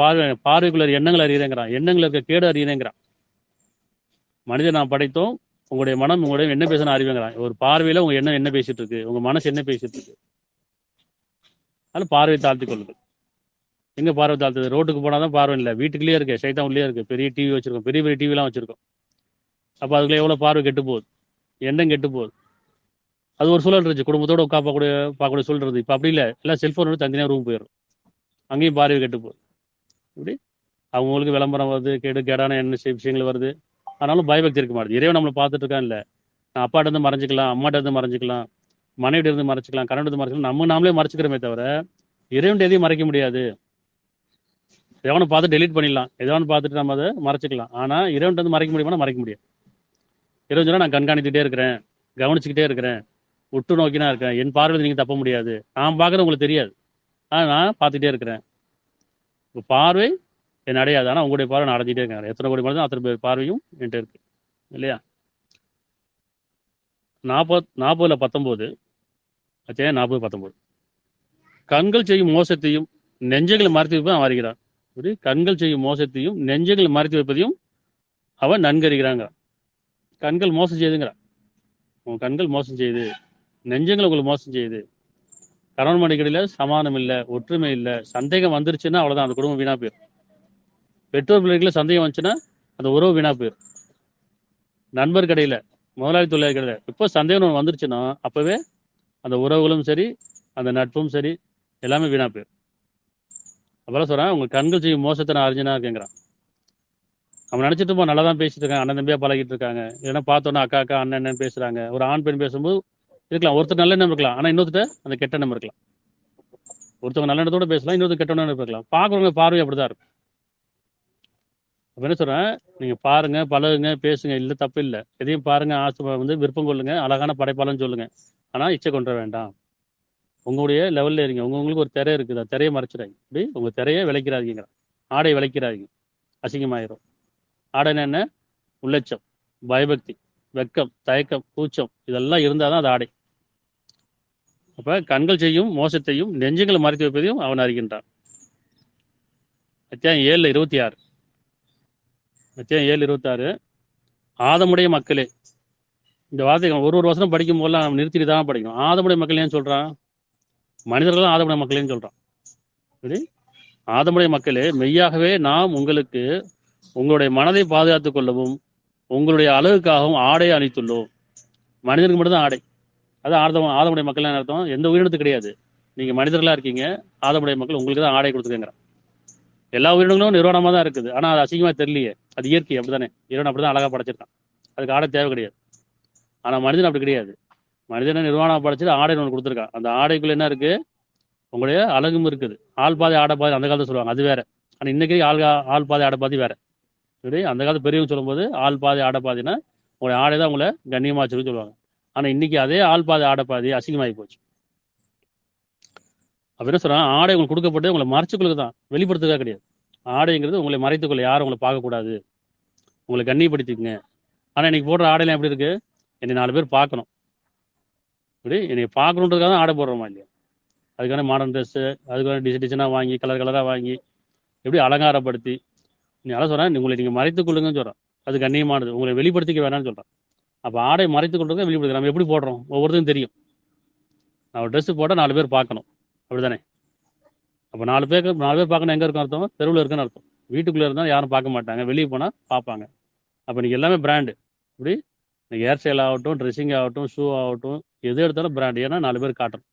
பார்வைக்குள்ள எண்ணங்கள் அறியுறேங்கிறான், எண்ணங்கள் இருக்க கேடு அறியுறேங்கிறான். மனிதன் நான் படைத்தோம், உங்களுடைய மனம் உங்களுடைய என்ன பேசணும் அறிவுங்கிறான். ஒரு பார்வையில உங்க எண்ணம் என்ன பேசிட்டு இருக்கு, உங்க மனசு என்ன பேசிட்டு இருக்கு, அதனால பார்வையை தாழ்த்தி கொள்ளுங்கள். எங்க பார்வை தாழ்த்துது? ரோட்டுக்கு போனாதான் பார்வை இல்லை, வீட்டுக்குள்ளேயே இருக்கு, சைத்தான் உள்ளே இருக்கு, பெரிய டிவி வச்சிருக்கோம், பெரிய பெரிய டிவிலாம் வச்சிருக்கோம். அப்போ அதுக்குள்ள எவ்வளவு பார்வை கெட்டு போகுது, எண்ணம் கெட்டு போகுது. அது ஒரு சூழல் இருந்துச்சு, குடும்பத்தோட பார்க்கக்கூடிய சூழல் இருந்து. இப்போ அப்படி இல்லை, எல்லாம் செல்போன் வந்து தனியாக ரூம் போயிடும், அங்கேயும் பார்வை கெட்டு போகுது. இப்படி அவங்களுக்கு விளம்பரம் வருது, கேடான என்ன விஷயங்கள் வருது. ஆனாலும் பயபக்தி இருக்க மாட்டேது. இறைவன் நம்மளை பார்த்துட்டு இருக்கான் இல்லை? நான் அப்பாட்ட இருந்து மறைஞ்சிக்கலாம், அம்மாட்ட இருந்து மறைஞ்சிக்கலாம், மனைவிட்ட இருந்து மறைச்சிக்கலாம், கரண்ட் இருந்து மறைச்சிக்கலாம், நாமளே மறைச்சிக்கிறோமே தவிர இறைவன் எதையும் மறைக்க முடியாது. எவனை பார்த்து டெலீட் பண்ணிடலாம், எதவனு பார்த்துட்டு நம்ம அதை மறைச்சிக்கலாம். ஆனால் இறைவன் வந்து மறைக்க முடியுமா? மறைக்க முடியாது. இறைவன் சொன்னா நான் கண்காணித்துட்டே இருக்கிறேன், கவனிச்சுக்கிட்டே இருக்கிறேன், உற்று நோக்கினா இருக்கேன், என் பார்வையில் நீங்கள் தப்ப முடியாது, நான் பார்க்குறது உங்களுக்கு தெரியாது, ஆனால் நான் பார்த்துட்டே இருக்கிறேன். இப்போ பார்வை என்னை அடையாது, ஆனால் உங்களுடைய பார்வை நான் அடைஞ்சிட்டே இருக்கேன். எத்தனை கோடி மனிதன் அத்தனை பேர் பார்வையும் என்கிட்ட இருக்கு இல்லையா? 40:19 அத்தியாயம் 40:19 கண்கள் செய்யும் மோசத்தையும் நெஞ்சங்களை மறைத்து வைப்பதை அவன் அறிகிறான். கண்கள் செய்யும் மோசத்தையும் நெஞ்சங்களை மறைத்து வைப்பதையும் அவன் நன்கறிகிறாங்க. கண்கள் மோசம் செய்யுதுங்கிறான். உன் கண்கள் மோசம் செய்யுது, நெஞ்சங்கள் உங்களுக்கு மோசம் செய்யுது. கணவன் மனைவிகளில் சமாதானம் இல்லை, ஒற்றுமை இல்லை, சந்தேகம் வந்துருச்சுன்னா அவ்வளோதான், அந்த குடும்பம் வீணா போயிடும். பெற்றோர் பிள்ளைகளில் சந்தேகம் வந்துச்சுன்னா அந்த உறவு வீணா போயிடும். நண்பர் கடையில், முதலாளி தொழிலாளி கடையில் இப்போ சந்தேகம் ஒன்று வந்துருச்சுன்னா அப்போவே அந்த உறவுகளும் சரி, அந்த நட்பும் சரி, எல்லாமே வீணா போயிடும். அப்பெல்லாம் சொல்கிறேன், உங்கள் கண்கள் செய்யும் மோசத்தை நான் அறிஞ்சனா இருக்கேங்கிறான். அவன் நினச்சிட்டு இருப்போம் நல்லா தான் பேசிட்டு இருக்காங்க, அண்ணன் தம்பியாக பழகிட்டு இருக்காங்க, ஏன்னா பார்த்தோன்னா அக்கா அக்கா அண்ணன் அண்ணன் பேசுகிறாங்க. ஒரு ஆண் பெண் பேசும்போது இருக்கலாம், ஒருத்தர் நல்ல எண்ணம் இருக்கலாம், ஆனால் இன்னொருத்த அந்த கெட்ட எண்ணம் இருக்கலாம். ஒருத்தவங்க நல்ல எண்ணத்தோட பேசலாம், இன்னொருத்தர் கெட்ட எண்ணம் இருக்கலாம். பார்க்குறவங்க பார்வை அப்படி தான் இருக்கும். அப்போ என்ன சொல்கிறேன், நீங்கள் பாருங்க, பழகுங்க, பேசுங்க, இல்லை தப்பு இல்லை, எதையும் பாருங்க, ஆசை வந்து விருப்பம் கொள்ளுங்க, அழகான படைப்பாளன்னு சொல்லுங்க, ஆனால் இச்சை கொண்டு வேண்டாம். உங்களுடைய லெவலில் இருங்க. உங்களுக்கு ஒரு திரை இருக்குது, அந்த திரையை மறைச்சிடாங்க. இப்படி உங்கள் திரையை விளைக்கிறாதீங்க, ஆடை விளைக்கிறாதீங்க, அசிங்கமாயிரும். ஆடைன்னா என்ன? உள்ளச்சம், பயபக்தி, வெக்கம், தயக்கம், கூச்சம், இதெல்லாம் இருந்தால் தான் அது ஆடை. அப்போ கண்கள் செய்யும் மோசத்தையும் நெஞ்சுகளை மறைத்து வைப்பதையும் அவன் அறிகின்றான். அத்தியாயம் 7:26 அத்தியாயம் 7:26 ஆதமுடைய மக்களே. இந்த வார்த்தை ஒரு வசனம் படிக்கும் போதெல்லாம் நம்ம நிறுத்திட்டு தான் படிக்கணும். ஆதமுடைய மக்கள் ஏன்னு சொல்கிறான்? மனிதர்கள் தான் ஆதமுடைய மக்களேன்னு சொல்கிறான். சரி, ஆதமுடைய மக்களே, மெய்யாகவே நாம் உங்களுக்கு உங்களுடைய மனதை பாதுகாத்துக் கொள்ளவும் உங்களுடைய அழகுக்காகவும் ஆடையை அணித்துள்ளோம். மனிதனுக்கு மட்டும்தான் ஆடை. அது ஆதமுடைய மக்கள் அர்த்தம், எந்த உயிரினத்துக்கு கிடையாது. நீங்கள் மனிதர்களாக இருக்கீங்க, ஆதமுடைய மக்கள் உங்களுக்கு தான் ஆடை கொடுத்துருங்கிறான். எல்லா உயிரினங்களும் நிர்வாணமாக தான் இருக்குது, ஆனால் அது அசிங்கமாக தெரியலையே, அது இயற்கை அப்படித்தானே. இறைவன் அப்படி தான் அழகாக படைச்சிருக்கான், அதுக்கு ஆடை தேவை கிடையாது. ஆனால் மனிதன் அப்படி கிடையாது. மனிதனை நிர்வாணமாக படைச்சிட்டு ஆடை ஒன்று கொடுத்துருக்கான். அந்த ஆடைக்குள்ள என்ன இருக்குது? உங்களுடைய அழகும் இருக்குது. ஆள் பாதை ஆடை பாதை அந்த காலத்தில் சொல்லுவாங்க, அது வேற. ஆனால் இன்னைக்கு ஆள் பாதை ஆடை பாதி வேற. சரி, அந்த காலத்து பெரியவங்க சொல்லும்போது ஆள் பாதி ஆடை பாதினா உங்களுடைய ஆடை தான் உங்களை கண்ணியமாக வச்சுன்னு சொல்லுவாங்க. ஆனால் இன்னைக்கு அதே ஆள் பாதி ஆடை பாதி அசிங்கமாகி போச்சு. அப்போ என்ன சொல்கிறாங்க, ஆடை உங்களுக்கு கொடுக்கப்பட்டு உங்களை மறைச்சுக்கொள்ளுக்கு தான், வெளிப்படுத்துக்காக கிடையாது. ஆடைங்கிறது உங்களை மறைத்துக்கொள்ள, யாரும் உங்களை பார்க்கக்கூடாது, உங்களை கண்ணியப்படுத்திக்குங்க. ஆனால் இன்னைக்கு போடுற ஆடைலாம் எப்படி இருக்குது? என்னை 4 பேர் பார்க்கணும், இப்படி என்னை பார்க்கணுன்றதுக்காக தான் ஆடை போடுறோமா இல்லையா? அதுக்கான மாடர்ன் ட்ரெஸ்ஸு, அதுக்கான டிசைனாக வாங்கி கலராக வாங்கி எப்படி அலங்காரப்படுத்தி நீ அதான் சொல்கிறேன், உங்களை நீங்கள் மறைத்துக் கொள்ளுங்கன்னு சொல்கிறேன். அது கண்ணியமானது. உங்களை வெளிப்படுத்திக்க வேணாம்னு சொல்கிறேன். அப்போ ஆடை மறைத்துக் கொள்றதை வெளிப்படுத்த நம்ம எப்படி போடுறோம் ஒவ்வொருத்தரும் தெரியும். நான் ஒரு ட்ரெஸ்ஸு போட்டால் 4 பேர் பார்க்கணும், அப்படி தானே? அப்போ 4 பேர் பார்க்கணும். எங்கே இருக்கும் அர்த்தம்? தெருவில் இருக்குன்னு அர்த்தம். வீட்டுக்குள்ளே இருந்தால் யாரும் பார்க்க மாட்டாங்க, வெளியே போனால் பார்ப்பாங்க. அப்போ நீங்கள் எல்லாமே பிராண்டு. இப்படி நீங்கள் ஹேர் ஸ்டைல் ஆகட்டும், ட்ரெஸ்ஸிங் ஆகட்டும், ஷூ ஆகட்டும், எது எடுத்தாலும் பிராண்டு. ஏன்னா 4 பேர் காட்டணும்.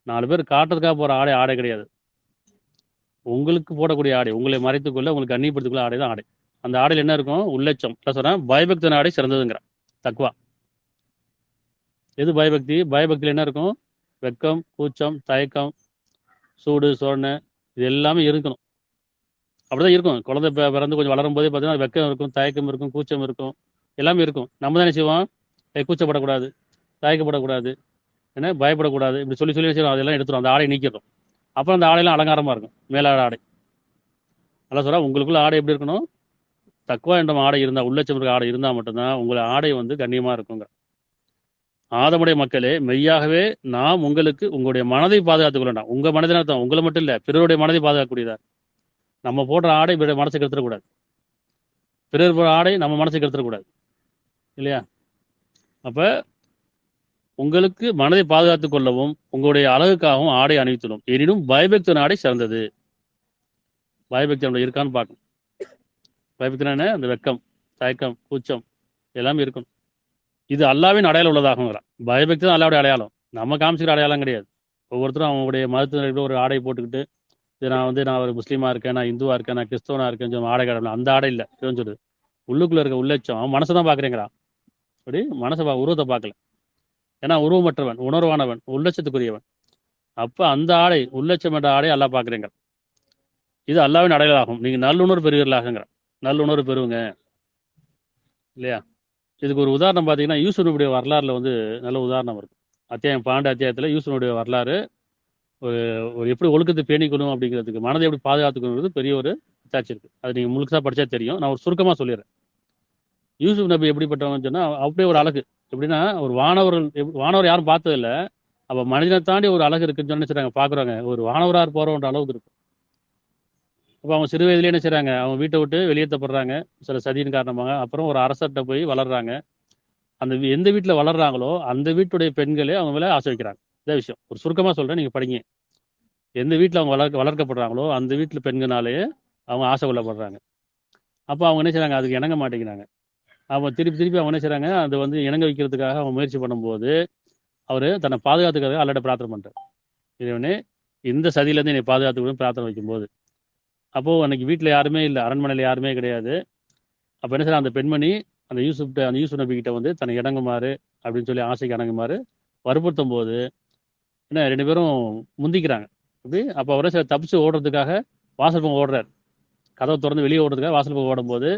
4 பேர் காட்டுறதுக்காக போகிற ஆடை கிடையாது. உங்களுக்கு போடக்கூடிய ஆடை, உங்களை மறைத்துக்கொள்ள, உங்களுக்கு கண்ணியப்படுத்திக்கொள்ள ஆடை தான் ஆடை. அந்த ஆடையில் என்ன இருக்கும்? உள்ளச்சம். சொல்கிறேன், பயபக்தன் ஆடை சிறந்ததுங்கிறான். தக்வா. எது பயபக்தி? பயபக்தியில் என்ன இருக்கும்? வெக்கம், கூச்சம், தயக்கம், சூடு, சோழனை, இது எல்லாமே இருக்கணும். அப்படிதான் இருக்கும். குழந்தை பிறந்து கொஞ்சம் வளரும் போதே பார்த்தீங்கன்னா வெக்கம் இருக்கும், தயக்கம் இருக்கும், கூச்சம் இருக்கும், எல்லாமே இருக்கும். நம்ம தானே செய்வோம், கூச்சப்படக்கூடாது, தயக்கப்படக்கூடாது, என்ன பயப்படக்கூடாது, இப்படி சொல்லி சொல்லி செய்வோம். அதெல்லாம் எடுத்துரும், அந்த ஆடை நீக்கிடும். அப்புறம் அந்த ஆடையெல்லாம் அலங்காரமாக இருக்கும். மேலாட ஆடை. நல்லா சொல்கிறா, உங்களுக்குள்ள ஆடை எப்படி இருக்கணும்? தக்குவா என்ற ஆடை இருந்தால், உள்ளச்சம் இருக்க ஆடை இருந்தால் மட்டும்தான் உங்களை ஆடை வந்து கண்ணியமாக இருக்குங்க. ஆதமுடைய மக்களே, மெய்யாகவே நாம் உங்களுக்கு உங்களுடைய மனதை பாதுகாத்துக் கொள்ளலாம். உங்கள் மனதின் அர்த்தம் உங்களை மட்டும் இல்லை, பிறருடைய மனதை பாதுகாக்கக்கூடியதா. நம்ம போடுற ஆடை பிறர் மனசை கெடுத்துடக்கூடாது. பிறர் போடுற ஆடை நம்ம மனசை கெடுத்துடக்கூடாது, இல்லையா? அப்போ உங்களுக்கு மனதை பாதுகாத்துக் கொள்ளவும் உங்களுடைய அழகுக்காகவும் ஆடை அணிவித்துடும். எனினும் பயபக்தன் ஆடை சிறந்தது. பயபக்தி இருக்கான்னு பார்க்கணும். பயபக்தன அந்த வெக்கம், தயக்கம், கூச்சம் எல்லாமே இருக்கணும். இது அல்லாவின் அடையாளம் உள்ளதாகுங்கிறான். பயபக்தி தான் அல்லாவுடைய அடையாளம், நம்ம காமிச்சிக்கிற அடையாளம் கிடையாது. ஒவ்வொருத்தரும் அவங்களுடைய மதத்தினருக்கு ஒரு ஆடை போட்டுக்கிட்டு, இது நான் ஒரு முஸ்லீமா இருக்கேன், நான் இந்துவா இருக்கேன், நான் கிறிஸ்தவனா இருக்கேன்னு சொல்லி ஆடை கடவுள். அந்த ஆடை இல்லை சொல்லுது. உள்ளுக்குள்ள இருக்க உள்ளச்சம், அவன் மனசை தான் பார்க்குறேங்கிறான். அப்படி மனசை உருவத்தை பார்க்கல. ஏன்னா உருவமற்றவன், உணர்வானவன், உள்ளச்சத்துக்குரியவன். அப்போ அந்த ஆடை, உள்ளச்சம் என்ற ஆடை அல்லா பார்க்குறேங்க. இது அல்லாவின் அடையாளம். நீங்கள் நல்லுணர்வு பெறுவீர்களாகுங்கிற. நல்லுணர்வு பெறுவங்க, இல்லையா? இதுக்கு ஒரு உதாரணம் பார்த்தீங்கன்னா, யூசுனுடைய வரலாறுல வந்து நல்ல உதாரணம் இருக்கும். அத்தியாயம் 12 அத்தியாயத்தில் யூசுனுடைய வரலாறு ஒரு எப்படி ஒழுக்கத்தை பேணிக்கணும் அப்படிங்கிறதுக்கு, மனதை எப்படி பாதுகாத்துக்கணுங்கிறது பெரிய ஒரு அத்தாட்சி இருக்குது. அது நீங்கள் முழுசாக படித்தா தெரியும். நான் ஒரு சுருக்கமாக சொல்லிடுறேன். யூசுப் நபி எப்படிப்பட்டவங்கன்னு சொன்னால், அப்படியே ஒரு அழகு. எப்படின்னா, ஒரு வானவர் யாரும் பார்த்ததில்ல. அப்போ மனிதனை தாண்டி ஒரு அழகு இருக்குன்னு சொல்லி செய்கிறாங்க, பார்க்குறாங்க. ஒரு வானவராக போகிறோன்ற அளவுக்கு இருக்கும். அப்போ அவங்க சிறு வயதுலேயே என்ன செய்கிறாங்க, அவங்க வீட்டை விட்டு வெளியேற்றப்படுறாங்க சில சதியின் காரணமாக. அப்புறம் ஒரு அரசர்கிட்ட போய் வளர்றாங்க. அந்த எந்த வீட்டில் வளர்றாங்களோ அந்த வீட்டுடைய பெண்களே அவங்க மேலே ஆசை வைக்கிறாங்க. இதே விஷயம் ஒரு சுருக்கமாக சொல்கிறேன், நீங்கள் படிங்க. எந்த வீட்டில் அவங்க வளர்க்கப்படுறாங்களோ அந்த வீட்டில் பெண்களாலேயே அவங்க ஆசை கொள்ளப்படுறாங்க. அப்போ அவங்க என்ன செய்கிறாங்க, அதுக்கு இணங்க மாட்டேங்கிறாங்க. அவங்க திருப்பி அவங்க என்ன செய்கிறாங்க, அதை வந்து இணங்க வைக்கிறதுக்காக அவங்க முயற்சி பண்ணும்போது அவர் தன்னை பாதுகாத்துக்காக அல்லாட்ட பிரார்த்தனை பண்ணுறார். இறைவனே, இந்த சதியிலேருந்து என்னை பாதுகாத்துக்கணும் பிரார்த்தனை வைக்கும்போது, அப்போது அன்றைக்கி வீட்டில் யாருமே இல்லை, அரண்மனையில் யாருமே கிடையாது. அப்போ என்ன செய்யலாம், அந்த பெண்மணி அந்த யூசுப் நபிக்கிட்ட வந்து தன்னை இணங்குமாறு அப்படின்னு சொல்லி ஆசைக்கு இணங்குமாறு வற்புறுத்தும் போது என்ன 2 பேரும் முந்திக்கிறாங்க. அப்படி அப்போ அவரை தப்பிச்சு ஓடுறதுக்காக வாசல் பக்கம் ஓடுறாரு. கதவை திறந்து வெளியே ஓடுறதுக்காக வாசல் பக்கம் ஓடும்போது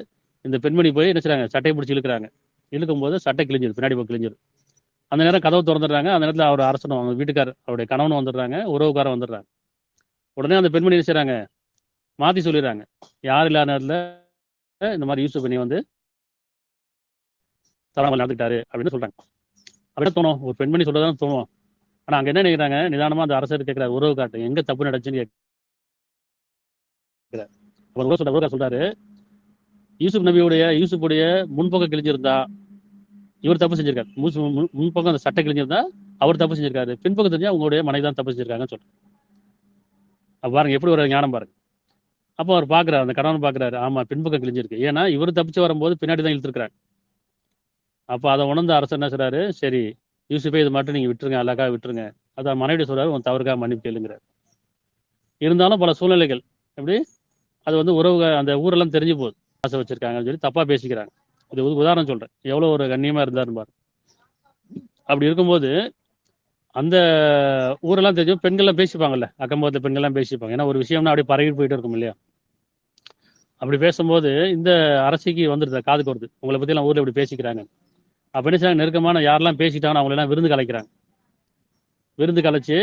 இந்த பெண்மணி போய் என்ன செய்றாங்க, சட்டையை பிடிச்சி இழுக்கிறாங்க. இழுக்கும்போது சட்டை கிழிஞ்சிடும், பின்னாடி போய் கிழிஞ்சிடும். அந்த நேரம் கதவை திறந்துடுறாங்க. அந்த நேரத்தில் அவர் அரசனும் அவங்க வீட்டுக்காரர் அவருடைய கணவனும் வந்துடுறாங்க, உறவுக்காரன் வந்துடுறாங்க. உடனே அந்த பெண்மணி என்ன செய்றாங்க, மாற்றி சொல்லிடுறாங்க. யார் இல்லாத நேரத்தில் இந்த மாதிரி யூசுப் பண்ணி வந்து தராமல் நடந்துக்கிட்டாரு அப்படின்னு சொல்கிறாங்க. அப்படி தோணும், ஒரு பெண்மணி சொல்றதான் தோணும். ஆனால் அங்கே என்ன நினைக்கிறாங்க, நிதானமாக அந்த அரசர் கேட்குறாரு, உறவு காட்டு எங்கே தப்பு நடந்துச்சுன்னு கேட்குறாரு. அவர் உறவு சொல்றாரு, யூசுப்புடைய முன்பக்கம் கிழிஞ்சிருந்தா இவர் தப்பு செஞ்சிருக்காரு. முன்பக்கம் அந்த சட்டை கிழிஞ்சிருந்தா அவர் தப்பு செஞ்சிருக்காரு. பின்பக்கம் தெரிஞ்சா உங்களுடைய மனைவி தான் தப்பு செஞ்சிருக்காங்கன்னு சொல்றேன். அப்போ பாருங்க எப்படி ஒரு ஞானம் பாருங்க. அப்போ அவர் பார்க்குறாரு, அந்த கணவன் பார்க்குறாரு, ஆமாம் பின்பக்கம் கிழிஞ்சிருக்கு. ஏன்னா இவர் தப்பிச்சு வரும்போது பின்னாடி தான் இழுத்துருக்கிறாங்க. அப்போ அதை உணர்ந்த அரசர் என்ன சொல்றாரு, சரி யூசுஃபே இது மட்டும் நீங்கள் விட்டுருங்க, அல்லாக்காக விட்டுருங்க. அதை மனைவி சொல்றாரு, உன் தவறுக்காக மன்னிப்பு கேளுங்கிறார். இருந்தாலும் பல சூழ்நிலைகள் எப்படி அது வந்து உறவு அந்த ஊரெல்லாம் தெரிஞ்சு போகுது, ஆசை வச்சிருக்காங்கன்னு சொல்லி தப்பாக பேசிக்கிறாங்க. இது உதாரணம் சொல்கிறேன், எவ்வளோ ஒரு கண்ணியமாக இருந்தாருன்னு பாரு. அப்படி இருக்கும்போது அந்த ஊரெல்லாம் தெரிஞ்சு பெண்கள்லாம் பேசிப்பாங்கல்ல, அக்கம்பக்கத்தில் பெண்கள்லாம் பேசிப்பாங்க. ஏன்னா ஒரு விஷயம்னா அப்படியே பரவி போயிட்டு இருக்கும் இல்லையா. அப்படி பேசும்போது இந்த அரசிக்கு வந்துடுது, காதுக்கு வருது, உங்களை பற்றிலாம் ஊரில் இப்படி பேசிக்கிறாங்க. அப்போ என்ன செய்றாங்க, நெருக்கமான யாரெல்லாம் பேசிட்டாங்கன்னு அவங்களெல்லாம் விருந்து கலைக்கிறாங்க. விருந்து கலைச்சு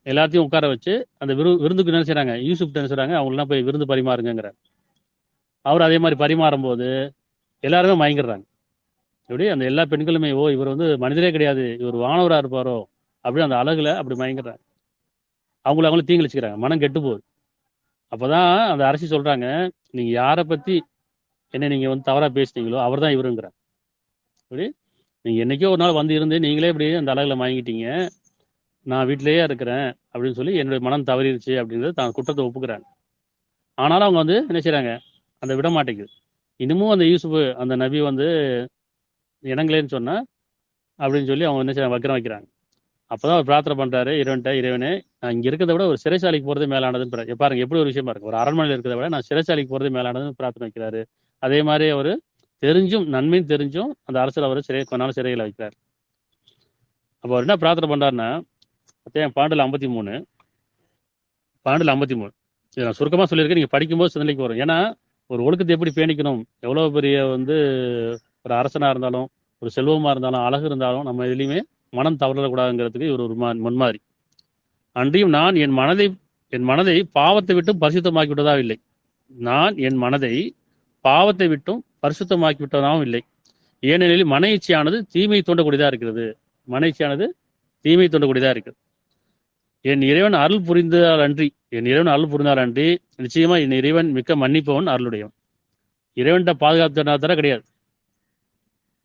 எல்லாத்தையும் உட்கார வச்சு அந்த விருந்துக்கு என்ன செய்றாங்க, யூசுப் என்ன செய்றாங்க, அவங்களெல்லாம் போய் விருந்து பரிமாறுங்கிறார். அவர் அதே மாதிரி பரிமாறும் போது எல்லாருமே மயங்கிடுறாங்க. எப்படி அந்த எல்லா பெண்களுமே, ஓ இவர் வந்து மனிதரே கிடையாது, இவர் வானவராக இருப்பாரோ அப்படி அந்த அழகுல அப்படி மயங்கிடுறாங்க. அவங்களும் தீங்கிழிச்சுக்கிறாங்க, மனம் கெட்டு போகுது. அப்பதான் அந்த அரசி சொல்றாங்க, நீங்க யாரை பத்தி என்ன நீங்க வந்து தவறா பேசுனீங்களோ அவர் தான் இவருங்கிறார். இப்படி நீங்க என்னைக்கோ ஒரு நாள் வந்து இருந்து நீங்களே இப்படி அந்த அழகுல வாங்கிட்டீங்க, நான் வீட்டிலேயே இருக்கிறேன் அப்படின்னு சொல்லி என்னுடைய மனம் தவறிடுச்சு அப்படிங்கிறது தான் குற்றத்தை ஒப்புக்கிறாங்க. ஆனாலும் அவங்க வந்து என்ன செய்றாங்க, அந்த விட மாட்டேங்குது. இன்னமும் அந்த யூசுப் அந்த நபி வந்து இணங்கலேன்னு சொன்னா அப்படின்னு சொல்லி அவங்க என்ன செய்ய வக்கரம் வைக்கிறாங்க. அப்பதான் அவர் பிரார்த்தனை பண்றாரு இறைவன்ட்ட, இறைவனே நான் இங்க இருக்கிறத விட ஒரு சிறைச்சாலைக்கு போறதே மேலானதுன்னு பாருங்க எப்படி ஒரு விஷயமா இருக்கு. ஒரு அரண்மனையில் இருக்கிறத விட நான் சிறைச்சாலைக்கு போறதே மேலானதுன்னு பிரார்த்தனை வைக்கிறாரு. அதே மாதிரி அவரு தெரிஞ்சும் நன்மையும் தெரிஞ்சும் அந்த அரசர் அவரை கொஞ்ச நாள் சிறையில் வைக்கிறார். அப்போ அவர் என்ன பிரார்த்தனை பண்றாருன்னா, பாண்டில் 53 இதை நான் சுருக்கமாக சொல்லியிருக்கேன். நீங்கள் படிக்கும்போது சிந்தனைக்கு வரும். ஏன்னா ஒரு ஒழுக்கத்தை எப்படி பேணிக்கணும், எவ்வளோ பெரிய வந்து ஒரு அரசனாக இருந்தாலும் ஒரு செல்வமாக இருந்தாலும் அழகு இருந்தாலும் நம்ம எதுலையுமே மனம் தவறக்கூடாதுங்கிறதுக்கு இவர் ஒரு முன்மாதிரி. அன்றியும் நான் என் மனதை பாவத்தை விட்டும் பரிசுத்தமாக்கி விட்டதாக இல்லை. நான் என் மனதை பாவத்தை விட்டும் பரிசுத்தமாக்கி விட்டதாகவும் இல்லை. ஏனெனில் மன இச்சையானது தீமை தோண்டக்கூடியதாக இருக்கிறது. மன இச்சையானது தீமை தோண்டக்கூடியதாக இருக்கிறது. என் இறைவன் அருள் புரிந்தால் அன்றி நிச்சயமா என் இறைவன் மிக்க மன்னிப்பவன் அருளுடையவன். இறைவன்கிட்ட பாதுகாத்துனா தர கிடையாது.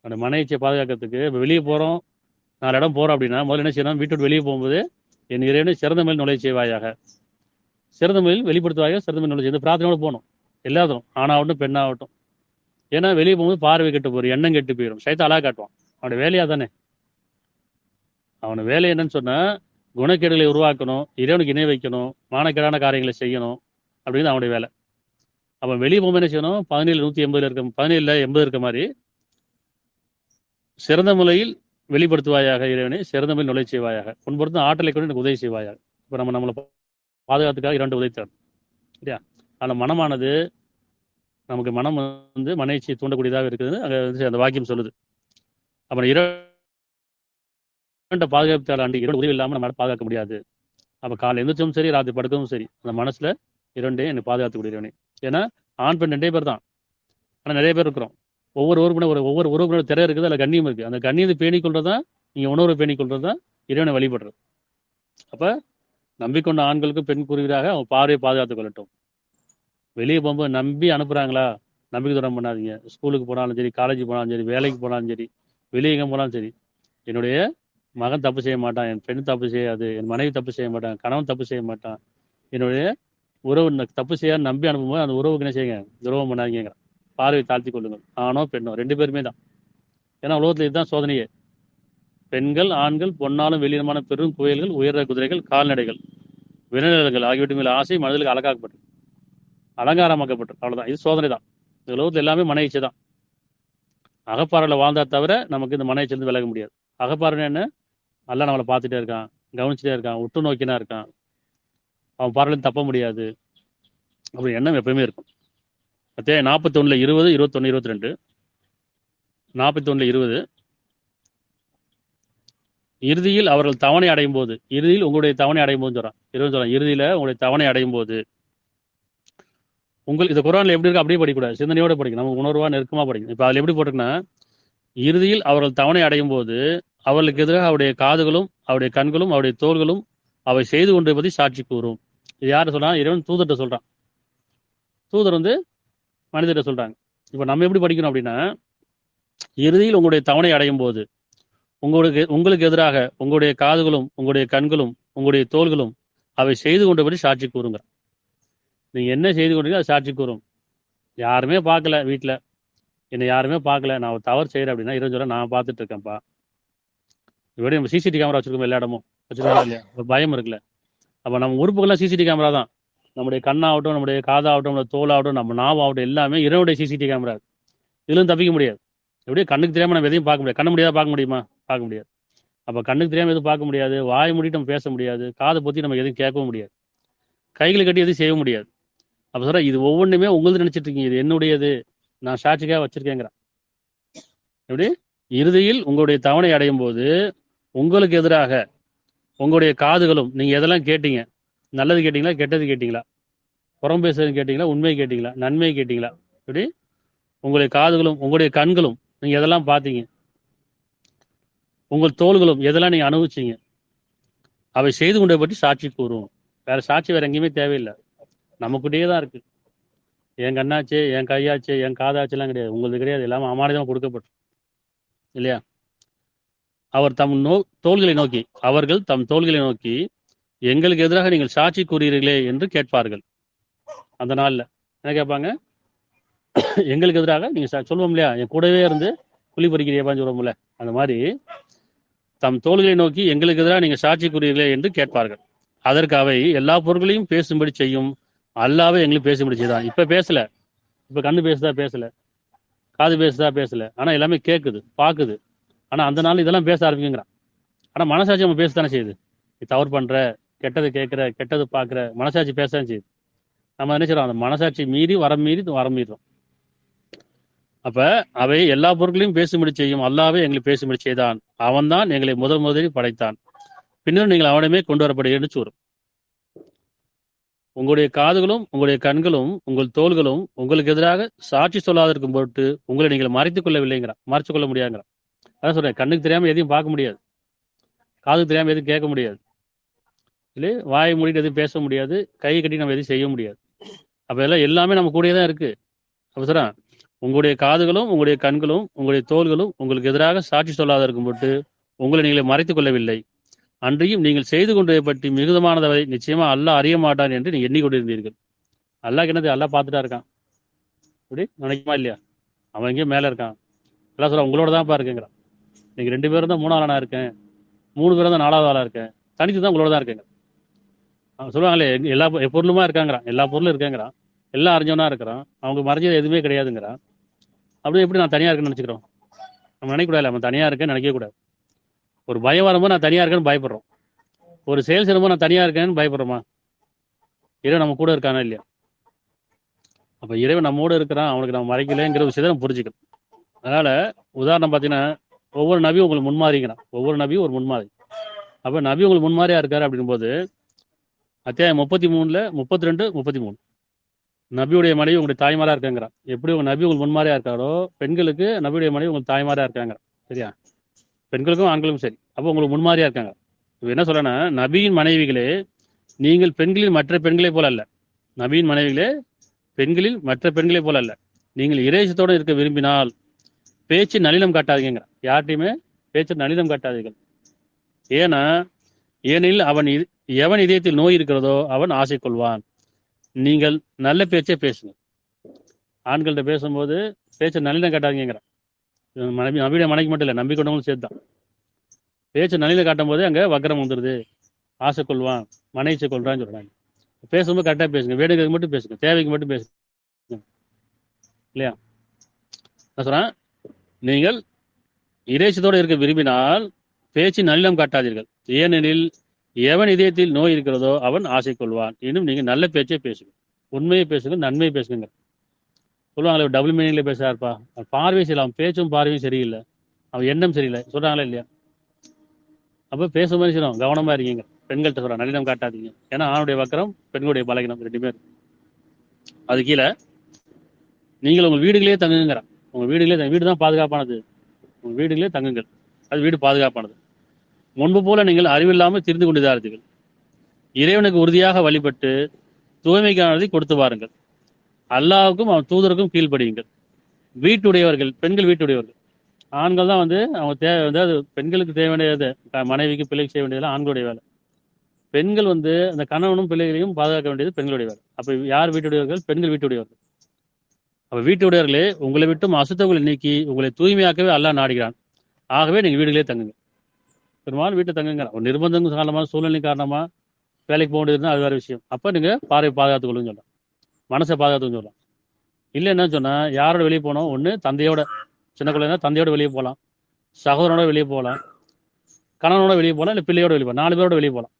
அந்த மன இச்சையை பாதுகாக்கிறதுக்கு வெளியே போறோம், 4 இடம் போறோம் அப்படின்னா முதல்ல என்ன செய்யணும், வீட்டு வெளியே போகும்போது என் இறைவனை சிறந்த மேல் நுழைய செய்வாயாக, சிறந்த மேல் வெளிப்படுத்துவாயாக, சிறந்த மேல் நுழைய பிரார்த்தனையோட போகணும். எல்லாத்தும் ஆணாகட்டும் பெண்ணாகட்டும். ஏன்னா வெளியே போகும்போது பார்வை கெட்டு போயிடும், எண்ணம் கெட்டு போயிடும், சைத்த அழகா காட்டுவான். அவனோட வேலையா தானே. அவனோட வேலை என்னன்னு சொன்னா குணக்கேடுகளை உருவாக்கணும், இறைவனுக்கு இணை வைக்கணும், மானக்கேடான காரியங்களை செய்யணும் அப்படின்னு அவனுடைய வேலை. அப்போ வெளியே போகும்போது என்ன செய்யணும், 17 இருக்க மாதிரி சிறந்த முறையில் வெளிப்படுத்துவாயாக இறைவனை, சிறந்த முறையில் நுழை செய்வாயாக, முன்பொருத்தும் ஆற்றலை கொண்டு எனக்கு உதவி செய்வாயாக. இப்போ நம்மளை பாதுகாத்துக்காக 2 உதவி தரணும் இல்லையா. அந்த மனமானது நமக்கு மனம் வந்து மன இச்சையை தூண்டக்கூடியதாக இருக்குது. அங்கே அந்த வாக்கியம் சொல்லுது. அப்புறம் இரண்ட பாதுகாப்பு ஆண்டு இரண்டு உதவி இல்லாமல் நம்ம பாதுகாக்க முடியாது. அப்போ காலை எழுந்திரிச்சும் சரி, ராத்திரி படுக்கவும் சரி, அந்த மனசுல இரண்டே என்னை பாதுகாத்துக்கூடியவனே. ஏன்னா ஆண் பெண் 2 பேர் தான், ஆனால் நிறைய பேர் இருக்கிறோம். ஒவ்வொரு உறுப்பினர் திரை இருக்குது, அதில் கண்ணியம் இருக்குது. அந்த கண்ணியத்தை பேணிக்கொள்றது தான் நீங்கள் உணர்வை பேணிக்கொள்றது தான் இறைவனை வழிபடுறது. அப்போ நம்பிக்கொண்ட ஆண்களுக்கு பெண் குருவியாக அவன் பார்வையை பாதுகாத்துக் கொள்ளட்டும். வெளியே போகும்போது நம்பி அனுப்புகிறாங்களா, நம்பிக்கை துடம் பண்ணாதீங்க. ஸ்கூலுக்கு போனாலும் சரி, காலேஜுக்கு போனாலும் சரி, வேலைக்கு போனாலும் சரி, வெளியே எங்கே போனாலும் சரி, என்னுடைய மகன் தப்பு செய்ய மாட்டான், என் பெண் தப்பு செய்யாது, என் மனைவி தப்பு செய்ய மாட்டான், கணவன் தப்பு செய்ய மாட்டான், என்னுடைய உறவு தப்பு செய்ய நம்பி அனுப்பும்போது அந்த உறவுக்கு என்ன செய்யுங்க, துரோகம் பண்ணாதீங்க. பார்வை தாழ்த்தி கொள்ளுங்கள். ஆணோ பெண்ணோ 2 பேருமே தான். ஏன்னா உலகத்தில் இதுதான் சோதனையே. பெண்கள் ஆண்கள் பொன்னாலும் வெளியிடமான பெரும் கோயில்கள், உயர்ந்த குதிரைகள், கால்நடைகள், விலங்குகள் ஆகியவற்றின் மேல் ஆசை மனதிலுக்கு அலங்காரமாக்கப்பட்டு அவ்வளவுதான். இது சோதனை தான். இந்த உலகத்தில் எல்லாமே மன இச்சை தான். அகப்பாறையில் வாழ்ந்தா தவிர நமக்கு இந்த மன இச்சையிலிருந்து விலக முடியாது. அகப்பாறை என்ன, நல்லா நம்மளை பார்த்துட்டே இருக்கான், கவனிச்சுட்டே இருக்கான், உற்று நோக்கினா இருக்கான், அவன் பார்வையிலும் தப்ப முடியாது அப்படி எண்ணம் எப்பயுமே இருக்கும். 41 20 21 22 41 20 இறுதியில் அவர்கள் தவணை அடையும் போது, இறுதியில் உங்களுடைய தவணை அடையும் போது சொல்றான். இறுதியில உங்களுடைய தவணை அடையும் போது உங்களுக்கு இந்த குர்ஆன்ல எப்படி இருக்கு அப்படியே படிக்கூடாது, சிந்தனையோட படிக்கணும், நமக்கு உணர்வா நெருக்கமா படிக்கணும். இப்போ அதில் எப்படி போட்டிருக்குன்னா, இறுதியில் அவர்கள் தவணை அடையும் போது அவர்களுக்கு எதிராக அவருடைய காதுகளும் அவருடைய கண்களும் அவருடைய தோள்களும் அவை செய்து கொண்டு பற்றி சாட்சி கூறும். இது யாரு சொல்றான், இறைவன் தூதர்கிட்ட சொல்றான். தூதர் வந்து மனிதர்கிட்ட சொல்றாங்க. இப்போ நம்ம எப்படி படிக்கணும் அப்படின்னா, இறுதியில் உங்களுடைய தவணை அடையும் போது உங்களுக்கு எதிராக உங்களுடைய காதுகளும் உங்களுடைய கண்களும் உங்களுடைய தோள்களும் அவை செய்து கொண்டபடி சாட்சி கூறுங்க. நீங்க என்ன செய்து கொண்டீங்க அது சாட்சி கூறும். யாருமே பார்க்கல, வீட்டில் என்னை யாருமே பார்க்கல, நான் ஒரு தவறு செய்யறேன் அப்படின்னா இறைவன் சொல்ல, நான் பார்த்துட்டு இருக்கேன்ப்பா. இப்படி நம்ம சிசிடிவி கேமரா வச்சிருக்கோம், எல்லா இடமும் வச்சிருக்கோம் இல்லையா, ஒரு பயம் இருக்குல்ல. அப்போ நம்ம உறுப்புகள்லாம் சிசிடிவி கேமரா தான். நம்முடைய கண்ணாகட்டும், நம்முடைய காதாகட்டும், நம்மளுடைய தோலாகட்டும், நம்ம நாவாகட்டும், எல்லாமே இறைவனுடைய சிசிடிவி கேமரா. இதுல தப்பிக்க முடியாது. எப்படியே கண்ணுக்கு தெரியாம நம்ம எதையும் பார்க்க முடியாது. கண்ணு முடியாத பார்க்க முடியுமா, பார்க்க முடியாது. அப்போ கண்ணுக்கு தெரியாம எதுவும் பார்க்க முடியாது, வாய் மூடிட்டு நம்ம பேச முடியாது, காதை பற்றி நம்ம எதையும் கேட்கவும் முடியாது, கைகளை கட்டி எதுவும் செய்ய முடியாது. அப்போ சொல்ற, இது ஒவ்வொன்றுமே உங்களுக்கு நினைச்சிட்டு இருக்கீங்க, இது என்னுடையது, நான் சாட்சிக்காக வச்சிருக்கேங்கிறான். எப்படி இறுதியில் உங்களுடைய தவணை அடையும் போது உங்களுக்கு எதிராக உங்களுடைய காதுகளும், நீங்க எதெல்லாம் கேட்டீங்க, நல்லது கேட்டீங்களா, கெட்டது கேட்டீங்களா, புறம் பேசுறது கேட்டீங்களா, உண்மை கேட்டீங்களா, நன்மை கேட்டீங்களா, இப்படி உங்களுடைய காதுகளும் உங்களுடைய கண்களும் நீங்க எதெல்லாம் பார்த்தீங்க, உங்கள் தோள்களும் எதெல்லாம் நீங்க அனுபவிச்சீங்க, அவை செய்து கொண்டதை பற்றி சாட்சி கூறும். வேற சாட்சி வேற எங்கேயுமே தேவையில்லை. நமக்கிட்டே தான் இருக்கு. என் கண்ணாச்சு, என் கையாச்சு, என் காதாச்சுலாம் கிடையாது. உங்களுக்கு கிடையாது. எல்லாமே அமானிதமாக கொடுக்கப்படும் இல்லையா? அவர் தம் தோள்களை நோக்கி அவர்கள் தம் தோள்களை நோக்கி எங்களுக்கு எதிராக நீங்கள் சாட்சி கூறுகிறீர்களே என்று கேட்பார்கள். அந்த நாளில் என்ன கேட்பாங்க? எங்களுக்கு எதிராக நீங்கள் சொல்லுவோம் இல்லையா, என் கூடவே இருந்து குழி பறிக்கிறியப்பான்னு சொல்லுவோம்ல, அந்த மாதிரி தம் தோள்களை நோக்கி எங்களுக்கு எதிராக நீங்கள் சாட்சி கூறுகிறீர்களே என்று கேட்பார்கள். அதற்கு அவை எல்லா பொருட்களையும் பேசும்படி செய்யும், அல்லாவே எங்களுக்கு பேசும்படி செய்தான். இப்ப பேசல, இப்ப கண்ணு பேசுதா பேசல, காது பேசுதா பேசல, ஆனா எல்லாமே கேட்குது பாக்குது. ஆனா அந்த நாள் இதெல்லாம் பேச ஆரம்பிக்குங்கிறான். ஆனா மனசாட்சி நம்ம பேசத்தானே செய்யுது. நீ தவறு பண்ற, கெட்டது கேட்கிற, கெட்டது பாக்குற, மனசாட்சி பேசத்தான் செய்யுது. நம்ம என்ன செய்யறோம்? அந்த மனசாட்சி மீறி வரம் மீறிடுறோம். அப்ப அவை எல்லா பொருட்களையும் பேசும்படி செய்யும், அல்லாவே எங்களை பேசும்படி செய்தான். அவன் தான் எங்களை முதலில் படைத்தான், பின்னர் நீங்கள் அவனமே கொண்டு வரப்படுகிறேன்னு கூறும். உங்களுடைய காதுகளும் உங்களுடைய கண்களும் உங்கள் தோள்களும் உங்களுக்கு எதிராக சாட்சி சொல்லாதிருக்கும் பொருட்டு உங்களை நீங்கள் மறைத்துக் கொள்ளவில்லைங்கிறான், மறைச்சு கொள்ள முடியாதுங்கிறான். அதான் சொல்றேன், கண்ணுக்கு தெரியாம எதையும் பார்க்க முடியாது, காதுக்கு தெரியாம எதுவும் கேட்க முடியாது, இல்லை வாயை மூடிட்டு எதுவும் பேச முடியாது, கை கட்டி நம்ம எதையும் செய்ய முடியாது. அப்ப எல்லாம் எல்லாமே நம்ம கூடயே தான் இருக்கு. அப்ப சொல்றேன், உங்களுடைய காதுகளும் உங்களுடைய கண்களும் உங்களுடைய தோள்களும் உங்களுக்கு எதிராக சாட்சி சொல்லாத இருக்கும் பொருட்டு உங்களை நீங்களே மறைத்துக் கொள்ளவில்லை. அன்றையும் நீங்கள் செய்து கொண்டதை பற்றி மிகுதமானதை நிச்சயமா அல்லாஹ் அறிய மாட்டான் என்று நீங்க எண்ணிக்கொண்டிருந்தீர்கள். அல்லாஹ் என்னது? அல்லாஹ் பார்த்துட்டா இருக்கான். அப்படி நினைக்குமா இல்லையா? அவன் எங்கேயும் மேல இருக்கான். எல்லாம் சொல்ல உங்களோட தான் இருக்குங்கிறான். நீங்க 2 பேரும் தான் 3ஆவது ஆளா இருக்கேன், 3 பேரும் தான் 4ஆவது ஆளா இருக்கேன், தனித்து தான் உங்களோட தான் இருக்கேங்க. அவன் சொல்லுவாங்களே எல்லா பொருளுமா இருக்காங்கிறான், எல்லா பொருளும் இருக்கேங்கிறான், எல்லாம் அறிஞ்சவனா இருக்கிறான், அவங்க மறைஞ்சது எதுவுமே கிடையாதுங்கிறான். அப்படி எப்படி நான் தனியா இருக்கேன்னு நினைச்சுக்கிறோம்? நம்ம நினைக்கூடாது, நம்ம தனியா இருக்கேன்னு நினைக்க கூடாது. ஒரு பயம் வரும்போது நான் தனியா இருக்கேன்னு பயப்படுறோம், ஒரு செயல் செய்யும்போது நான் தனியா இருக்கேன்னு பயப்படுறோமா? இறைவன் நம்ம கூட இருக்கானா இல்லையா? அப்ப இறைவன் நம்மோடு இருக்கிறான், அவனுக்கு நம்ம மறைக்கலைங்கிற விஷயத்தை நம்ம புரிஞ்சுக்கணும். அதனால உதாரணம் பார்த்தீங்கன்னா, ஒவ்வொரு நபியும் உங்களுக்கு முன்மாறிங்கிறான், ஒவ்வொரு நபியும் ஒரு முன்மாறி. அப்ப நபி உங்களுக்கு முன்மாறியா இருக்காரு அப்படின் போது அத்தியாயம் 33 32 33 நபியுடைய மனைவி உங்களுடைய தாய்மாரா இருக்காங்கிறான். எப்படி உங்க நபி உங்களுக்கு முன்மாறியா இருக்காரோ பெண்களுக்கு நபியுடைய மனைவி உங்களுக்கு தாய்மாரா இருக்காங்க. சரியா? பெண்களுக்கும் ஆண்களுக்கும் சரி. அப்போ உங்களுக்கு முன்மாறியா இருக்காங்க. இப்போ என்ன சொல்றேன்னா, நபியின் மனைவிகளே நீங்கள் பெண்களில் மற்ற பெண்களை போல அல்ல. நபியின் மனைவிகளே பெண்களில் மற்ற பெண்களை போல அல்ல. நீங்கள் இறைச்சத்தோடு இருக்க விரும்பினால் பேச்சு நளினம் காட்டாதீங்க. யார்ட்டையுமே பேச்சு நளினம் காட்டாதீர்கள். ஏனெனில் எவன் இதயத்தில் நோய் இருக்கிறதோ அவன் ஆசை கொள்வான். நீங்கள் நல்ல பேச்சே பேசுங்க. ஆண்கள்கிட்ட பேசும்போது பேச்சை நளினம் காட்டாதீங்கிறான். நபியுடைய மனைக்கு மட்டும் இல்லை, நம்பி கொண்டவங்களும் சேர்த்தான். பேச்சு நளினம் காட்டும் போது அங்கே வக்கரம் வந்துடுது, ஆசை கொள்வான், மனைச்சை கொள்றான்னு சொல்றாங்க. பேசும்போது கரெக்டாக பேசுங்க, வேணுங்கிறது மட்டும் பேசுங்க, தேவைக்கு மட்டும் பேசுங்க. இல்லையா? நான் சொல்றேன், நீங்கள் இறைச்சத்தோடு இருக்க விரும்பினால் பேச்சு நளினம் காட்டாதீர்கள். ஏனெனில் எவன் இதயத்தில் நோய் இருக்கிறதோ அவன் ஆசை கொள்வான். இன்னும் நீங்க நல்ல பேச்சே பேசுங்க, உண்மையை பேசுங்க, நன்மையை பேசுங்க. சொல்லுவாங்களே டபுள் மீனிங்ல பேசுறாருப்பா, பார்வை சரியில்லை, அவன் பேச்சும் பார்வையும் சரியில்லை, அவன் எண்ணம் சரியில்லை சொல்றாங்களா இல்லையா? அப்ப பேசும் மாதிரி செய்யணும், கவனமா இருக்கீங்க. பெண்கள்கிட்ட சொல்றான் நளினம் காட்டாதீங்க. ஏன்னா ஆணுடைய வக்கரம் பெண்களுடைய பலகீனம் 2 பேர். அது கீழே நீங்கள் உங்கள் வீடுகளே தங்குங்கிறான். உங்க வீடுகளே வீடு தான் பாதுகாப்பானது, உங்க வீடுகளே தங்குங்கள், அது வீடு பாதுகாப்பானது. முன்பு போல நீங்கள் அறிவில்லாமல் திரிந்து கொண்டுதான் இருந்தீர்கள். இறைவனுக்கு உறுதியாக வழிபட்டு தூய்மைக்கானதை கொடுத்து வாருங்கள். அல்லாஹ்வுக்கும் அவன் தூதருக்கும் கீழ்ப்படியுங்கள். வீட்டுடையவர்கள், பெண்கள் வீட்டுடையவர்கள், ஆண்கள் தான் அவங்க தேவை அது பெண்களுக்கு தேவையானது, மனைவிக்கு பிள்ளைக்கு செய்ய வேண்டியதெல்லாம் ஆண்களுடைய வேலை. பெண்கள் அந்த கணவனும் பிள்ளைகளையும் பாதுகாக்க வேண்டியது பெண்களுடைய வேலை. அப்ப யார் வீட்டுடையவர்கள்? பெண்கள் வீட்டுடையவர்கள். அப்ப வீட்டுடையவர்களே உங்களை விட்டும் அசுத்தங்களை நீக்கி உங்களை தூய்மையாக்கவே அல்லாஹ் நாடுகிறான். ஆகவே நீங்க வீடுகளே தங்குங்க. பெரும்பாலும் வீட்டை தங்குங்கிறான். ஒரு நிர்பந்தம் காரணமா, சூழ்நிலை காரணமா வேலைக்கு போக வேண்டியதுன்னா அது வேற விஷயம். அப்ப நீங்க பார்வை பாதுகாத்துக்கொள்ளுன்னு சொல்லலாம், மனசை பாதுகாத்துன்னு சொல்லலாம். இல்லை என்னன்னு சொன்னா, யாரோட வெளியே போனோம்? ஒன்று தந்தையோட, சின்ன குழந்தைனா தந்தையோட வெளியே போகலாம், சகோதரனோட வெளியே போகலாம், கணவனோட வெளியே போகலாம், இல்லை பிள்ளையோட வெளியே போகலாம், 4 பேரோட வெளியே போகலாம்.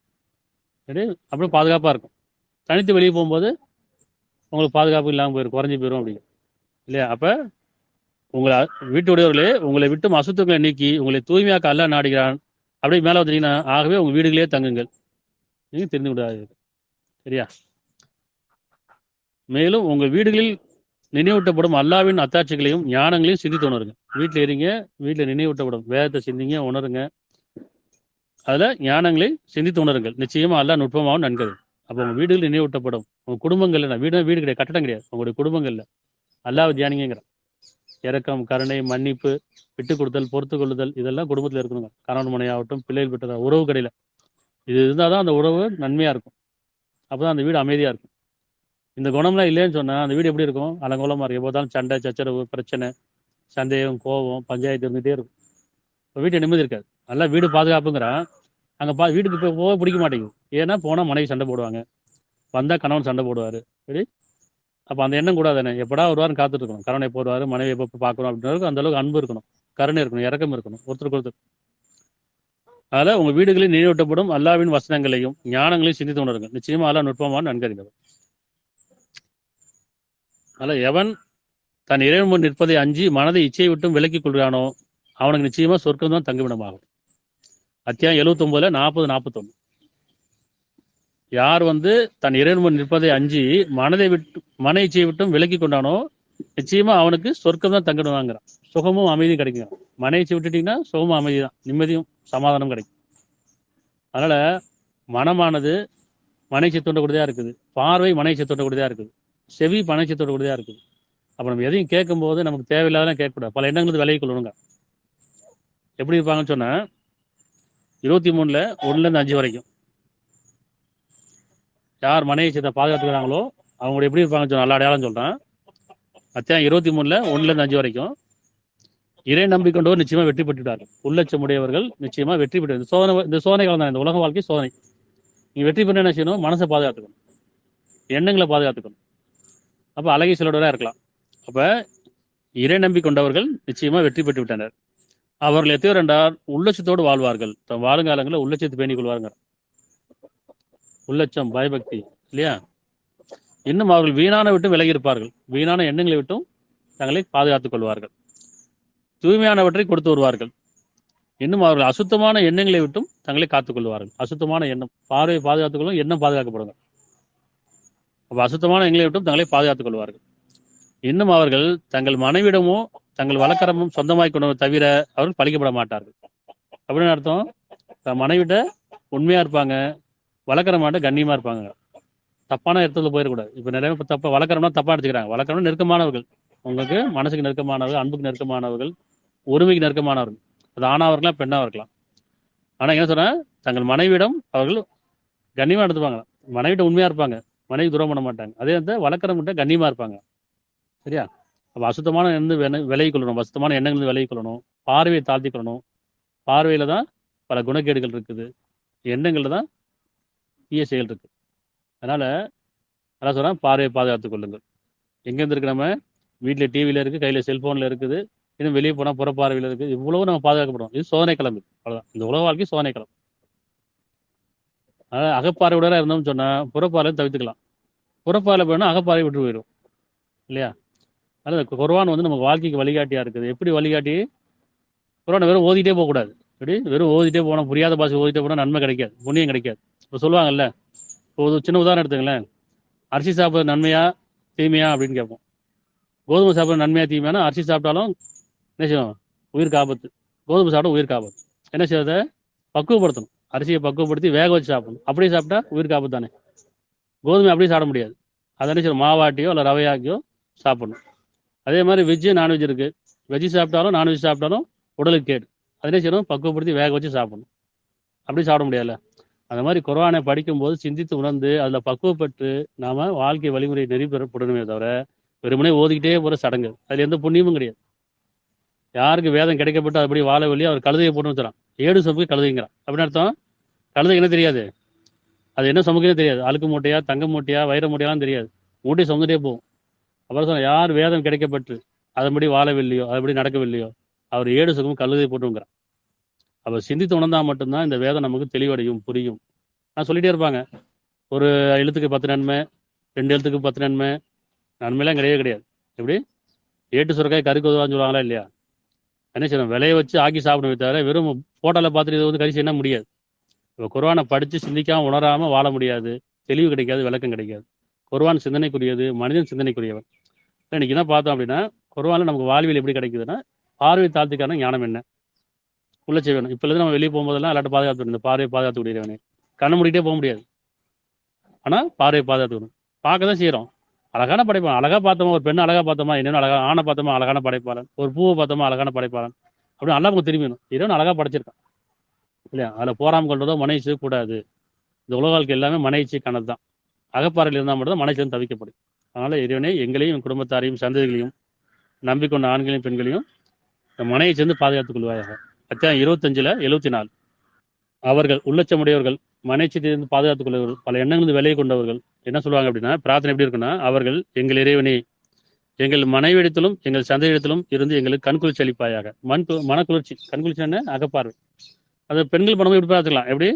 சரி, அப்படியே பாதுகாப்பாக இருக்கும். தனித்து வெளியே போகும்போது உங்களுக்கு பாதுகாப்பு இல்லாமல் போயிடும், குறைஞ்சி போயிடும் அப்படிங்க இல்லையா? அப்போ உங்களை வீட்டுடையவர்களே உங்களை விட்டும் அசுத்தங்களை நீக்கி உங்களை தூய்மையாக்க அல்லாஹ் நாடுகிறான். அப்படியே மேலே வந்துட்டீங்கன்னா, ஆகவே உங்கள் வீடுகளே தங்குங்கள், நீங்கள் தெரிந்து விடாது. சரியா? மேலும் உங்கள் வீடுகளில் நினைவூட்டப்படும் அல்லாவின் அத்தாட்சிகளையும் ஞானங்களையும் சிந்தித்து உணருங்க. வீட்டில் இருங்க, வீட்டில் நினைவூட்டப்படும் வேதத்தை சிந்திங்க, உணருங்க, அதில் ஞானங்களை சிந்தித்து உணருங்கள். நிச்சயமா அல்லாஹ் நுட்பமாகவும் நன்கது. அப்போ உங்கள் வீடுகளில் நினைவூட்டப்படும் உங்க குடும்பங்கள்ல, நான் வீடு வீடு கிடையாது, கட்டடம் கிடையாது, உங்களுடைய குடும்பங்கள்ல அல்லாஹ் தியானிங்கிறான். இரக்கம், கருணை, மன்னிப்பு, விட்டு கொடுத்தல், பொறுத்து கொள்ளுதல், இதெல்லாம் குடும்பத்தில் இருக்கணுங்க. கணவன் மனையாகட்டும், பிள்ளைகள் பெற்றதா உறவு கடையில் இது இருந்தால் தான் அந்த உறவு நன்மையாக இருக்கும். அப்போ தான் அந்த வீடு அமைதியாக இருக்கும். இந்த குணம்லாம் இல்லைன்னு சொன்னால் அந்த வீடு எப்படி இருக்கும்? அலங்கோலமாக இருக்கும். எப்போதாலும் சண்டை, சச்சரவு, பிரச்சனை, சந்தேகம், கோபம், பஞ்சாயத்து இருந்துகிட்டே இருக்கும். இப்போ வீட்டு நிம்மதி இருக்காது. நல்லா வீடு பாதுகாப்புங்கிறான். அங்கே வீட்டுக்கு இப்போ போக பிடிக்க மாட்டேங்குது. ஏன்னா போனால் மனைவி சண்டை போடுவாங்க, வந்தால் கணவன் சண்டை போடுவார். சரி, அப்போ அந்த எண்ணம் கூடாது. தானே எப்படா ஒரு வாரம் காத்துட்டு இருக்கணும், கணவன் எப்போ வருவார், மனைவி எப்போ பார்க்கணும் அப்படின்ற அந்த அளவுக்கு அன்பு இருக்கணும், கருணை இருக்கணும், இறக்கம் இருக்கணும் ஒருத்தருக்கு ஒருத்தர். அதில் உங்கள் வீடுகளில் நினைவூட்டப்படும் அல்லாவின் வசனங்களையும் ஞானங்களையும் சிந்தித்து உணருங்க. நிச்சயமா அல்லாஹ் நுட்பமான நன்கறிந்தவர். அதில் எவன் தன் இறைவன் முன் நிற்பதை அஞ்சி மனதை இச்சையை விட்டும் விலக்கிக் கொள்கிறானோ அவனுக்கு நிச்சயமா சொர்க்கம் தான் தங்குமிடமாகும். அத்தியாயம் 79 40 41. யார் தன் இறைவன் முன் நிற்பதை அஞ்சி மன இச்சையை விட்டும் விலக்கி கொண்டானோ நிச்சயமா அவனுக்கு சொர்க்கம் தான் தங்கிடுவாங்கிறான். சுகமும் அமைதியும் கிடைக்கும். மன இச்சை விட்டுட்டீங்கன்னா சுகமும் அமைதி தான், நிம்மதியும் சமாதானம் கிடைக்கும். அதனால மனமானது மன இச்சை தூண்டக்கூடியதா இருக்குது, பார்வை மன இச்சை தூண்டக்கூடியதா இருக்குது, செவி மன இச்சை தூண்டக்கூடியதா இருக்குது. அப்ப நம்ம எதையும் கேட்கும் போது நமக்கு தேவையில்லாதான் கேட்கக்கூடாது. பல எண்ணங்களுக்கு விலகி கொள்ளணுங்க. எப்படி இருப்பாங்கன்னு சொன்னா 23ல் 1லேருந்து 5 வரைக்கும் யார் மன இச்சத்தை பாதுகாத்துக்கிறாங்களோ அவங்க எப்படி இருப்பாங்கன்னு சொன்னா நல்ல அடையாளம் சொல்றேன். அத்தியாயம் 23ல் 1லேருந்து 5 வரைக்கும் இறை நம்பிக்கொண்டவர் நிச்சயமா வெற்றி பெற்றுட்டார்கள். உள்ளச்சமுடையவர்கள் நிச்சயமா வெற்றி பெற்று. இந்த சோதனை காலம் தான், இந்த உலக வாழ்க்கை சோதனை. நீங்க வெற்றி பெற்ற என்ன செய்யணும்? மனசை பாதுகாத்துக்கணும், எண்ணங்களை பாதுகாத்துக்கணும். அப்ப அழகை செல்வராக இருக்கலாம். அப்ப இறை நம்பி கொண்டவர்கள் நிச்சயமா வெற்றி பெற்று விட்டனர். அவர்கள் எத்தையோ என்றால் உள்ளட்சத்தோடு வாழ்வார்கள். தம் வாழுங்காலங்களில் உள்ளட்சத்தை பேணிக் கொள்வாருங்க. உள்ளட்சம், பயபக்தி இல்லையா? இன்னும் அவர்கள் வீணான விட்டு விலகி இருப்பார்கள். வீணான எண்ணங்களை விட்டும் தங்களை பாதுகாத்துக் கொள்வார்கள். தூய்மையானவற்றை கொடுத்து வருவார்கள். இன்னும் அவர்கள் அசுத்தமான எண்ணங்களை விட்டும் தங்களை காத்துக் கொள்வார்கள். அசுத்தமான எண்ணம், பார்வையை பாதுகாத்துக் கொள்ளும், எண்ணம் பாதுகாக்கப்படுங்க. அப்ப அசுத்தமான எண்ணங்களை விட்டும் தங்களை பாதுகாத்துக் கொள்வார்கள். இன்னும் அவர்கள் தங்கள் மனைவிடமோ தங்கள் வழக்கரமும் சொந்தமாய் கொண்டு தவிர அவர்கள் பழிக்கப்பட மாட்டார்கள். அப்படின்னு அர்த்தம், தன் மனைவிட்ட உண்மையா இருப்பாங்க, வழக்கரமாட்ட கண்ணியமா இருப்பாங்க. தப்பான இடத்துல போயிடக்கூடாது. இப்ப நிறைய தப்பா வழக்கரம்னா தப்பா எடுத்துக்கிறாங்க. வழக்கரம் நெருக்கமானவர்கள், உங்களுக்கு மனசுக்கு நெருக்கமானவர்கள், அன்புக்கு நெருக்கமானவர்கள், உரிமைக்கு நெருக்கமானவர்கள். அது ஆணாக இருக்கலாம், பெண்ணாக இருக்கலாம். ஆனா என்ன சொல்றேன், தங்கள் மனைவிடம் அவர்கள் கண்ணியமா எடுத்துப்பாங்க. மனைவிட்ட உண்மையா இருப்பாங்க, மனைவி துரோகம் பண்ண மாட்டாங்க. அதே வழக்கரம் கிட்ட கண்ணியமா இருப்பாங்க. சரியா? அப்போ அசுத்தமான விலகி கொள்ளணும், அசுத்தமான எண்ணங்கள் விலகி கொள்ளணும், பார்வையை தாழ்த்தி கொள்ளணும். பார்வையில தான் பல குணக்கேடுகள் இருக்குது, எண்ணங்கள்ல தான் தீய செயல் இருக்கு. அதனால அதான் சொல்றேன், பார்வையை பாதுகாத்துக் கொள்ளுங்கள். எங்கேருந்து இருக்கு? நம்ம வீட்டில் டிவியில இருக்கு, கையில செல்போன்ல இருக்குது, இன்னும் வெளியே போனால் புறப்பார்வையில் இருக்குது. இவ்வளவு நம்ம பாதுகாக்கப்படும். இது சோதனை கிளம்பு. அவ்வளோதான், இந்த உலக வாழ்க்கை சோதனை கிளம்பு. அதனால அகப்பார்வையோட இருந்தோம்னு சொன்னா புறப்பார்வை தவிர்த்துக்கலாம். புறப்பார்வை போயினா அகப்பார்வை விட்டு போயிடும் இல்லையா? அதனால குர்ஆன் நமக்கு வாழ்க்கைக்கு வழிகாட்டியா இருக்குது. எப்படி வழிகாட்டி? குர்ஆனை வெறும் ஓதிட்டே போகக்கூடாது. எப்படி வெறும் ஓதிட்டே போனால், புரியாத பாஷை ஓதிட்டே போனால் நன்மை கிடைக்காது, புண்ணியம் கிடைக்காது. இப்போ சொல்லுவாங்கல்ல, இப்போ ஒரு சின்ன உதாரணம் எடுத்துங்களேன். அரிசி சாப்பிட்றது நன்மையா தீமையா அப்படின்னு கேட்போம். கோதுமை சாப்பிட்றது நன்மையா தீமையானா, அரிசி சாப்பிட்டாலும் என்ன செய்யும்? உயிருக்கு ஆபத்து. கோதுமை சாப்பிட்டா உயிருக்கு ஆபத்து. என்ன செய்யறத பக்குவப்படுத்தணும். அரிசியை பக்குவப்படுத்தி வேக வச்சு சாப்பிடணும். அப்படியே சாப்பிட்டா உயிருக்கு ஆபத்து தானே. கோதுமை அப்படியே சாப்பிட முடியாது. அதை என்ன செய்யணும்? மாவாட்டியோ இல்லை ரவையாக்கியோ சாப்பிடணும். அதே மாதிரி வெஜ்ஜு நான்வெஜ் இருக்கு. வெஜ்ஜு சாப்பிட்டாலும் நான்வெஜ் சாப்பிட்டாலும் உடலுக்கு கேடு. அதே செய்யணும், பக்குவப்படுத்தி வேக வச்சு சாப்பிடணும். அப்படி சாப்பிட முடியாதுல்ல. அந்த மாதிரி குர்ஆனை படிக்கும்போது சிந்தித்து உணர்ந்து அதில் பக்குவப்பட்டு நாம வாழ்க்கை வழிமுறை நெறிபெறப்படணுமே தவிர வெறுமனே ஓதிக்கிட்டே போகிற சடங்கு, அதில் எந்த புண்ணியமும் கிடையாது. யாருக்கு வேதம் கிடைக்கப்பட்டு அப்படி வாழ வழி அவர் கழுதையை போட்டு வச்சுறான். ஏடு சமூக கழுதைங்கிறான். அப்படின்னு அர்த்தம், கழுதை என்ன தெரியாது, அது என்ன சமூகமே தெரியாது. அழுக்கு மூட்டையா, தங்க மூட்டையா, வைர மூட்டையாலாம் தெரியாது. மூட்டையை சுமந்துட்டே போகும். அப்புறம் சொன்ன, யார் வேதம் கிடைக்கப்பட்டு அதன்படி வாழவில்லையோ, அதுபடி நடக்கவில்லையோ, அவர் ஏடு சுகமும் கழுதை போட்டுங்கிறான். அப்போ சிந்தித்து உணர்ந்தா மட்டும்தான் இந்த வேதம் நமக்கு தெளிவடையும், புரியும். நான் சொல்லிட்டே இருப்பாங்க, ஒரு எழுத்துக்கு 10 நன்மை, 2 எழுத்துக்கு 10 நன்மை. நன்மையெல்லாம் கிடையவே கிடையாது. எப்படி ஏட்டு சுரக்காய் கருக்கு உதவான்னு சொல்லுவாங்களா இல்லையா? என்ன செய்யணும்? விலையை வச்சு ஆக்கி சாப்பிடவே தவிர வெறும் போட்டோவில் பார்த்துட்டு இது கறி செய்ய முடியாது. இப்போ குர்ஆனை படித்து சிந்திக்காமல் உணராமல் வாழ முடியாது. தெளிவு கிடைக்காது, விளக்கம் கிடைக்காது. குர்ஆன் சிந்தனைக்குரியது, மனிதன் சிந்தனைக்குரியவன். இன்னைக்கு என்ன பார்த்தோம் அப்படின்னா, குர்ஆனில் நமக்கு வாழ்வியல் எப்படி கிடைக்குதுன்னா, பார்வை தாழ்த்துக்கான ஞானம் என்ன உள்ள செய்யணும். இப்போலேருந்து நம்ம வெளியே போகும்போதெல்லாம் எல்லாட்டும் பாதுகாத்து, இந்த பார்வையை பாதுகாத்துக்கூடியவனே. கண்ணை மூடிட்டே போக முடியாது, ஆனால் பார்வையை பாதுகாத்துக்கணும். பார்க்க தான் செய்கிறோம். அழகான படைப்பாளன். அழகா பார்த்தோமா, ஒரு பெண்ணை அழகா பார்த்தோமா, இன்னொன்று அழகா ஆணை பார்த்தோமா அழகான படைப்பாளன், ஒரு பூவை பார்த்தோமா அழகான படைப்பாளன், அப்படின்னு நல்லா நமக்கு திரும்பிடணும். இறைவன் அழகா படைச்சிருக்கான் இல்லையா? அதில் போராம கொள்றதோ மனைச்சு கூடாது. இந்த உலக வாழ்க்கை எல்லாமே மனைச்சிக்கானது தான். அகப்பாறையில் இருந்தால் மட்டும் தான் மனைச்சிலிருந்து தவிக்கப்படும். அதனால இறைவனே எங்களையும் என் குடும்பத்தாரையும் சந்ததிகளையும் நம்பிக்கொண்ட ஆண்களையும் பெண்களையும் இந்த மனையை சேர்ந்து பாதுகாத்துக் கொள்வாயாக. அத்தியாயம் 25-74. அவர்கள் உள்ளச்சமுடையவர்கள், மனைச்சியிலிருந்து பாதுகாத்துக் கொள்வர்கள், பல எண்ணங்களிலிருந்து விலையை கொண்டவர்கள் என்ன சொல்லுவாங்க அப்படின்னா, பிரார்த்தனை எப்படி இருக்குன்னா, அவர்கள் எங்கள் இறைவனே எங்கள் மனைவிடத்திலும் எங்கள் சந்தையிடத்திலும் இருந்து எங்களுக்கு கண்குளிர்ச்சி அளிப்பாயாக. மனக்குளிர்ச்சி, கண்குளிர்ச்சி என்ன? அகப்பார்வை. அது பெண்கள் பணமும் எப்படி பார்த்துக்கலாம்? எப்படி?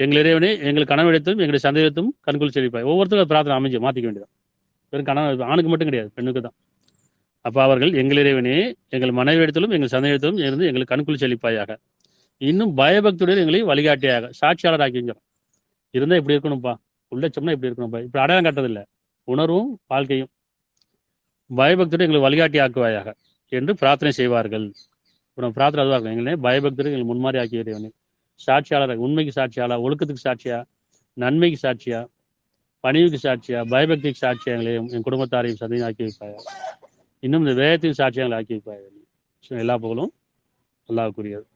எங்கள் இறைவனே எங்கள் கனவிடத்திலும் எங்களுடைய சந்தேகத்தும் கண்குளிர்ச்சி அளிப்பாய். ஒவ்வொருத்தரும் பிரார்த்தனை அமைஞ்சு மாற்றிக்க வேண்டியது. வெறும் கணவன் ஆணுக்கு மட்டும் கிடையாது, பெண்ணுக்கு தான். அப்போ அவர்கள் எங்கள் இறைவனே எங்கள் மனைவிடத்திலும் எங்கள் சந்தேகத்திலும் இருந்து எங்களுக்கு கண்குளிர்ச்சி அளிப்பாயாக. இன்னும் பயபக்தியுடன் எங்களை வழிகாட்டியாக, சாட்சியாளர் ஆக்கி இருந்தால் இப்படி இருக்கணும்ப்பா, உள்ளச்சம்னா இப்படி இருக்கணும்ப்பா, இப்படி அடையாளம் காட்டுறதில்லை, உணர்வும் வாழ்க்கையும். பயபக்தியுடன் எங்களை வழிகாட்டி ஆக்குவாயாக என்று பிரார்த்தனை செய்வார்கள். அப்புறம் பிரார்த்தனை அதுவாக இருக்கும், எங்களே பயபக்தியுடன் எங்களை முன்மாறி ஆக்கி இறைவனே, சாட்சியாளர், உண்மைக்கு சாட்சியாளர், ஒழுக்கத்துக்கு சாட்சியா, நன்மைக்கு சாட்சியா, பணிவுக்கு சாட்சியா, பயபக்திக்கு சாட்சியா எங்களையும் என் குடும்பத்தாரையும் சந்தையும் ஆக்கி வைப்பாயா. இன்னும் இந்த வேதத்தின் சாட்சியங்களை ஆக்கி வைப்பாயா. எல்லா புகழும் அல்லாஹ்வுக்குரியது.